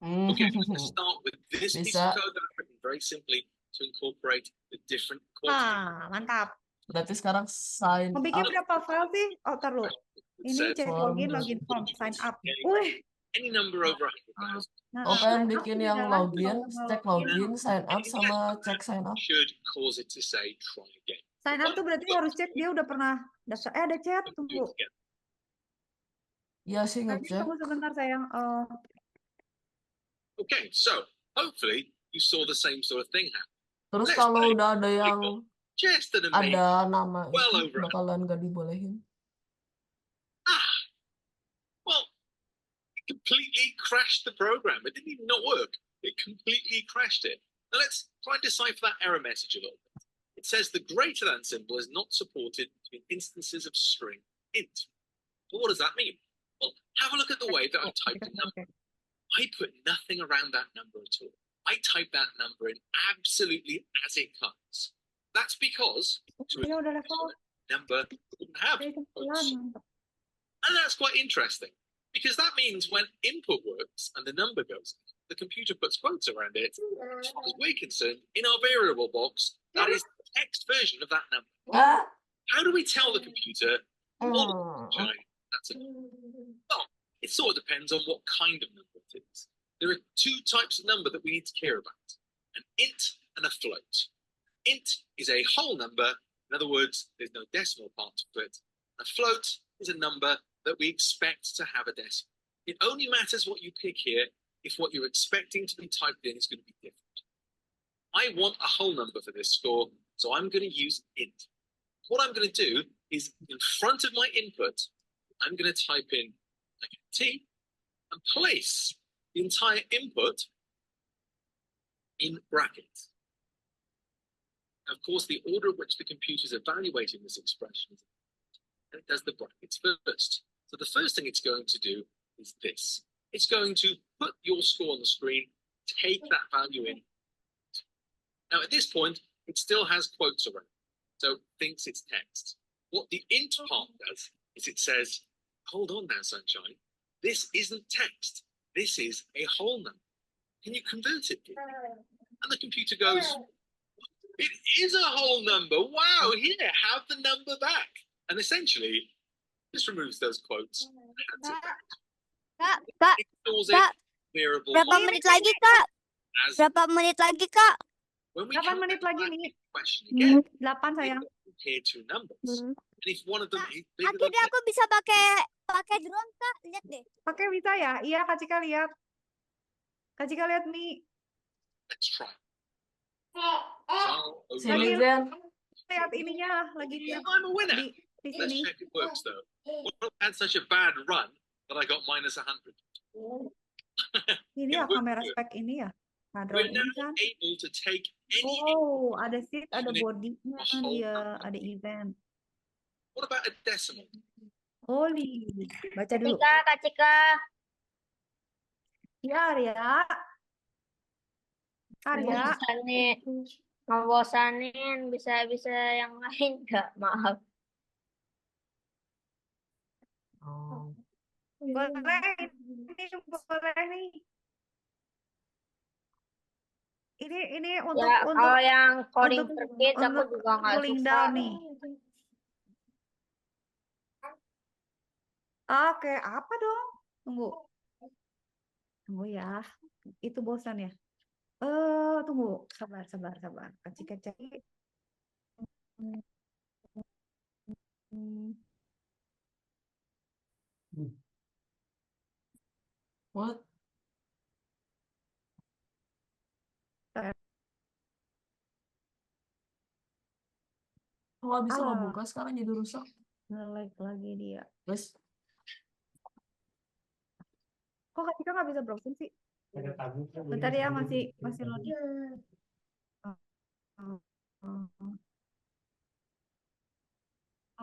Okay, we're going to start with this piece of code that I've written very simply to incorporate the different qualities. Mantap. Berarti sekarang sign Mau bikin up. berapa file sih? Oh, tar lu. Ini cek login, login form, sign up. Wih. Any number over 100,000. Oh, pengen bikin yang login, cek login, sign up, sama cek sign up. Should cause it to say try again. Sign up tuh berarti harus cek dia udah pernah daftar. Ada chat, tunggu. Iya sih Nanti ngecek. tunggu sebentar sayang. Okay, so hopefully you saw the same sort of thing happen. Terus kalau udah ada yang Just an amazing, ada nama well itu over bakalan gak dibolehin. completely crashed the program. It didn't even not work. It completely crashed it. Now let's try and decipher that error message a little bit. It says the greater than symbol is not supported in instances of string int. Well, what does that mean? Well, have a look at the way that I've typed a number. I put nothing around that number at all. I type that number in absolutely as it comes. That's because to Dia udah level number wouldn't have dari quotes. 9. And that's quite interesting because that means when input works and the number goes in, the computer puts quotes around it. As far as we're concerned, in our variable box, that is the text version of that number. Ah. How do we tell the computer what Hmm. that's a well, it sort of depends on what kind of number it is. There are two types of number that we need to care about: an int and a float. Int is a whole number. In other words, there's no decimal part to it. A float is a number that we expect to have a decimal. It only matters what you pick here if what you're expecting to be typed in is going to be different. I want a whole number for this score, so I'm going to use int. What I'm going to do is, in front of my input, I'm going to type in like a T and place the entire input in brackets. Now, of course, the order in which the computer is evaluating this expression is and it does the brackets first. So the first thing it's going to do is this. It's going to put your score on the screen, take that value in. Now, at this point, it still has quotes around, so it thinks it's text. What the int part does is it says, hold on now, sunshine. This isn't text. This is a whole number. Can you convert it, please? And the computer goes, it is a whole number. Wow, here, have the number back. And essentially, this removes those quotes. And hands it back. Kak, It stores Kak, a variable berapa model menit lagi, Kak? as Berapa menit lagi, Kak? when we 8 come menit back lagi to nih. the question again, 8 sayang. we compare two numbers. And if one of them is bigger than Akhirnya the aku bisa pakai drone, Kak. Lihat deh. Pakai bisa ya? Iya, Kak Cika lihat. Kak Cika lihat nih. let's try. So, Sini, Lagi Zen. lihat ininya, lagi lihat I'm a winner. di Let's sini. check it works though. Well, I had such a bad run that I got -100. Ini It ya worked kamera good. spek ini ya. Nah, We're drone now ini kan. able to take any Oh, ada seat, ada unit bodinya a whole dia, number. ada event. What about a decimal? Holy, baca dulu. Kak Cika. Ya, Arya. Arya, Ngebosanin, bisa yang lain nggak? Maaf. Oh. boleh. Ini boleh nih. Ini untuk Ya, kalau yang coding untuk per kids aku untuk juga nggak cooling suka. down nih. Oke, apa dong? Tunggu. Tunggu ya. Itu bosan ya. Tunggu. Sabar. Kecil-kecil. What? Nggak bisa lo buka sekarang jadi rusak. Nge-lag lagi dia. Guys, Kok Kak Cika nggak bisa browsing sih? Ada tabu. Bentar ya, masih loading.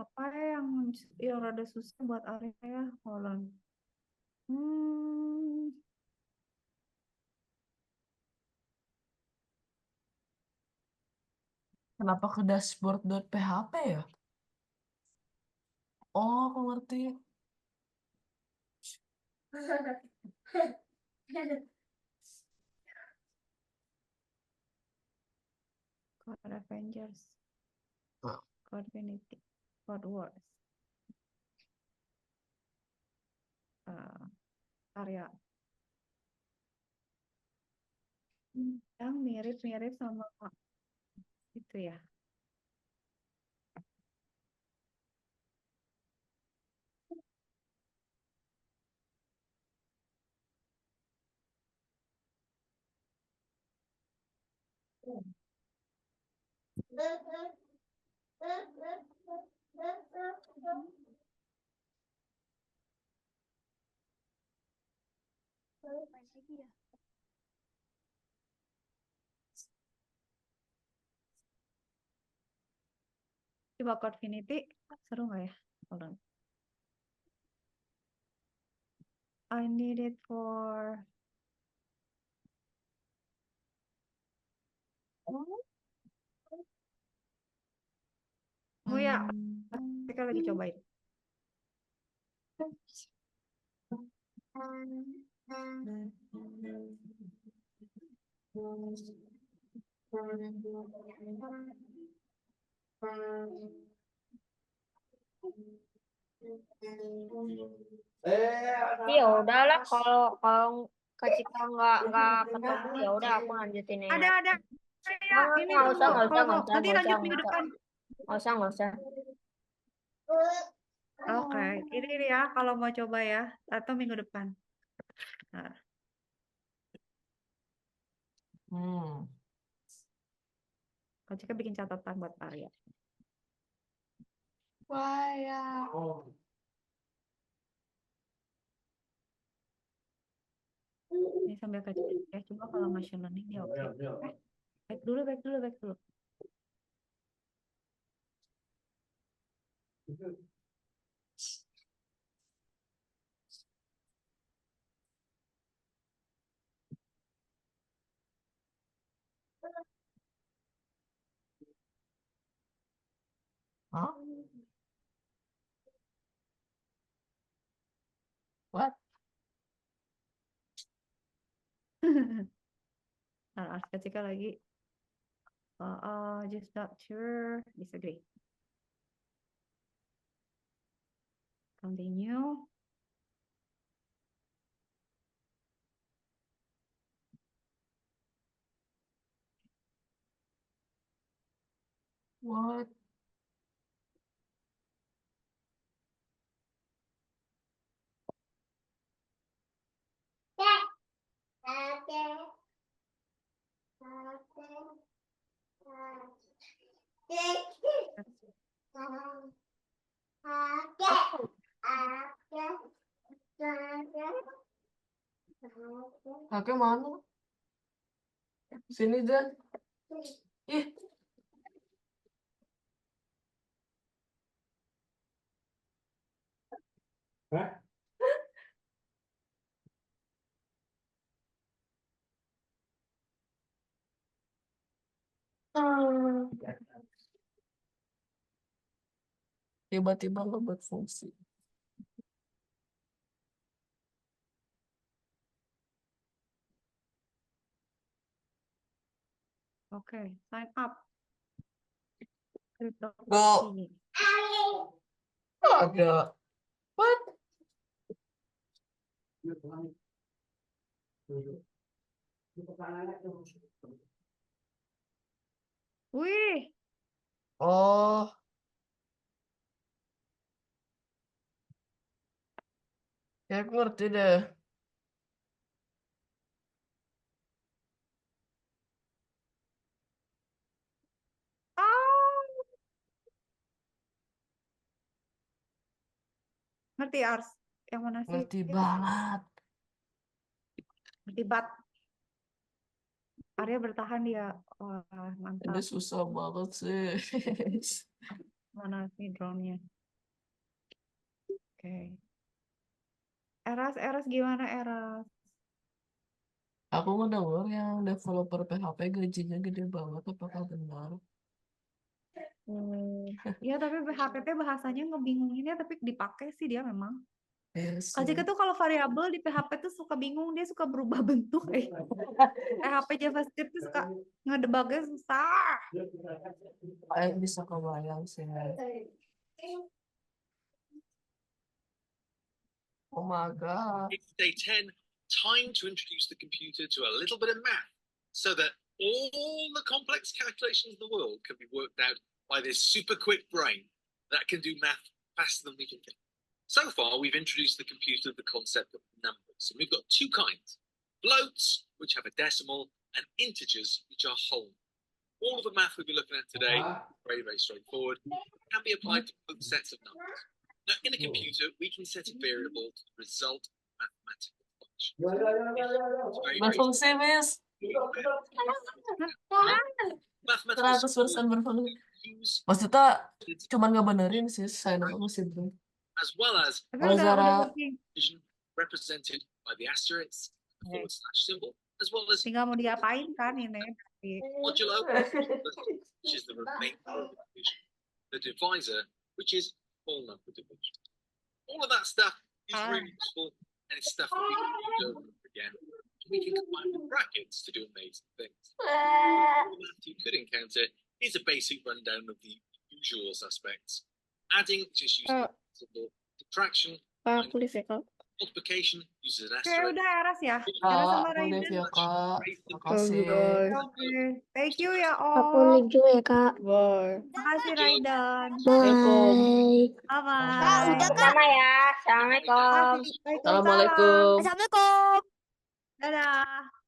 Apa yang rada susah buat Arya? Hold on. kenapa ke dashboard.php ya? Oh, aku ngerti. Code Avengers. Ah. Code Unity. Code Wars. Arya. Yang mirip-mirip sama itu ya. dia. Coba Codefinity seru nggak ya? Hold on. I need it for oh ya, kita lagi cobain. Ya udahlah kalau Kak Cika nggak ketemu ya udah aku lanjutin ya. Ada. Ya, ini Nggak tunggu. usah, nggak usah, Kalau nggak mau, usah, nanti nggak lanjut usah, minggu nggak depan. Nggak usah. Oke, ini ya kalau mau coba ya, atau minggu depan. Nah, kalau Cika bikin catatan buat Arya. Wah ya. Ini sambil kecil ya. Coba kalau machine learning dia oke. Back dulu. Hah? What? Nah, Cika lagi. Just not sure. Disagree. Continue. What? Kakek mana? Sini Dan. Ih. Hah? Tiba-tiba nggak berfungsi. Oke, sign up. Go. Ada. What? Wih, Oh. Ya aku ngerti deh. ngerti Ars? Yang mana sih? Ngerti banget. Ngerti bat. Arya bertahan dia. Wah, Ini mantap. susah banget sih. Mana sih drone-nya? Oke. Eras gimana Eras? Aku ngedenger yang developer PHP gajinya gede banget. Apakah benar? Ya tapi PHP bahasanya ngebingungin ya, tapi dipakai sih dia memang. Yes. Kalau tuh kalau variabel di PHP tuh suka bingung, dia suka berubah bentuk. PHP JavaScript tuh suka ngedebugnya susah. Kayak bisa kebayang sih. Oh my God. It's day 10, time to introduce the computer to a little bit of math so that all the complex calculations in the world can be worked out by this super quick brain that can do math faster than we can think. So far, we've introduced the computer to the concept of numbers, and we've got two kinds: floats, which have a decimal, and integers, which are whole. All of the math we'll be looking at today, very, very straightforward, can be applied to both sets of numbers. Now, in a computer, we can set a variable to the result of a mathematical function. It's very, very Berfungsi, Miss. mathematical 100% berfungsi. use Maksudnya cuman ngebenerin sih, saya nama masih belum. as well as Tapi Kalau udah Zara, working. division represented by the asterisk, the / symbol, as well as Tinggal mau diapain kan ini? modulo, which is the remainder of the division, the divisor, which is whole number division. All of that stuff is really useful, and it's stuff that we can use over and over again. We can combine with brackets to do amazing things. All that you could encounter is a basic rundown of the usual suspects. Adding just uses symbol, subtraction, Kak, aku live ya, Kak. multiplication uses an Oke, asterisk. udah Eras ya. Eras Kak, sama aku live Raiden. ya, Kak. Bye. Makasih. Oke, thank you ya Aku Om. live juga ya, Kak. Bye. Makasih Raiden. Assalamualaikum. Bye. Bye Kak, udah bye. Kak. Sama ya. Assalamualaikum. Makasih. Waalaikumsalam. Assalamualaikum. Assalamualaikum. Dadah.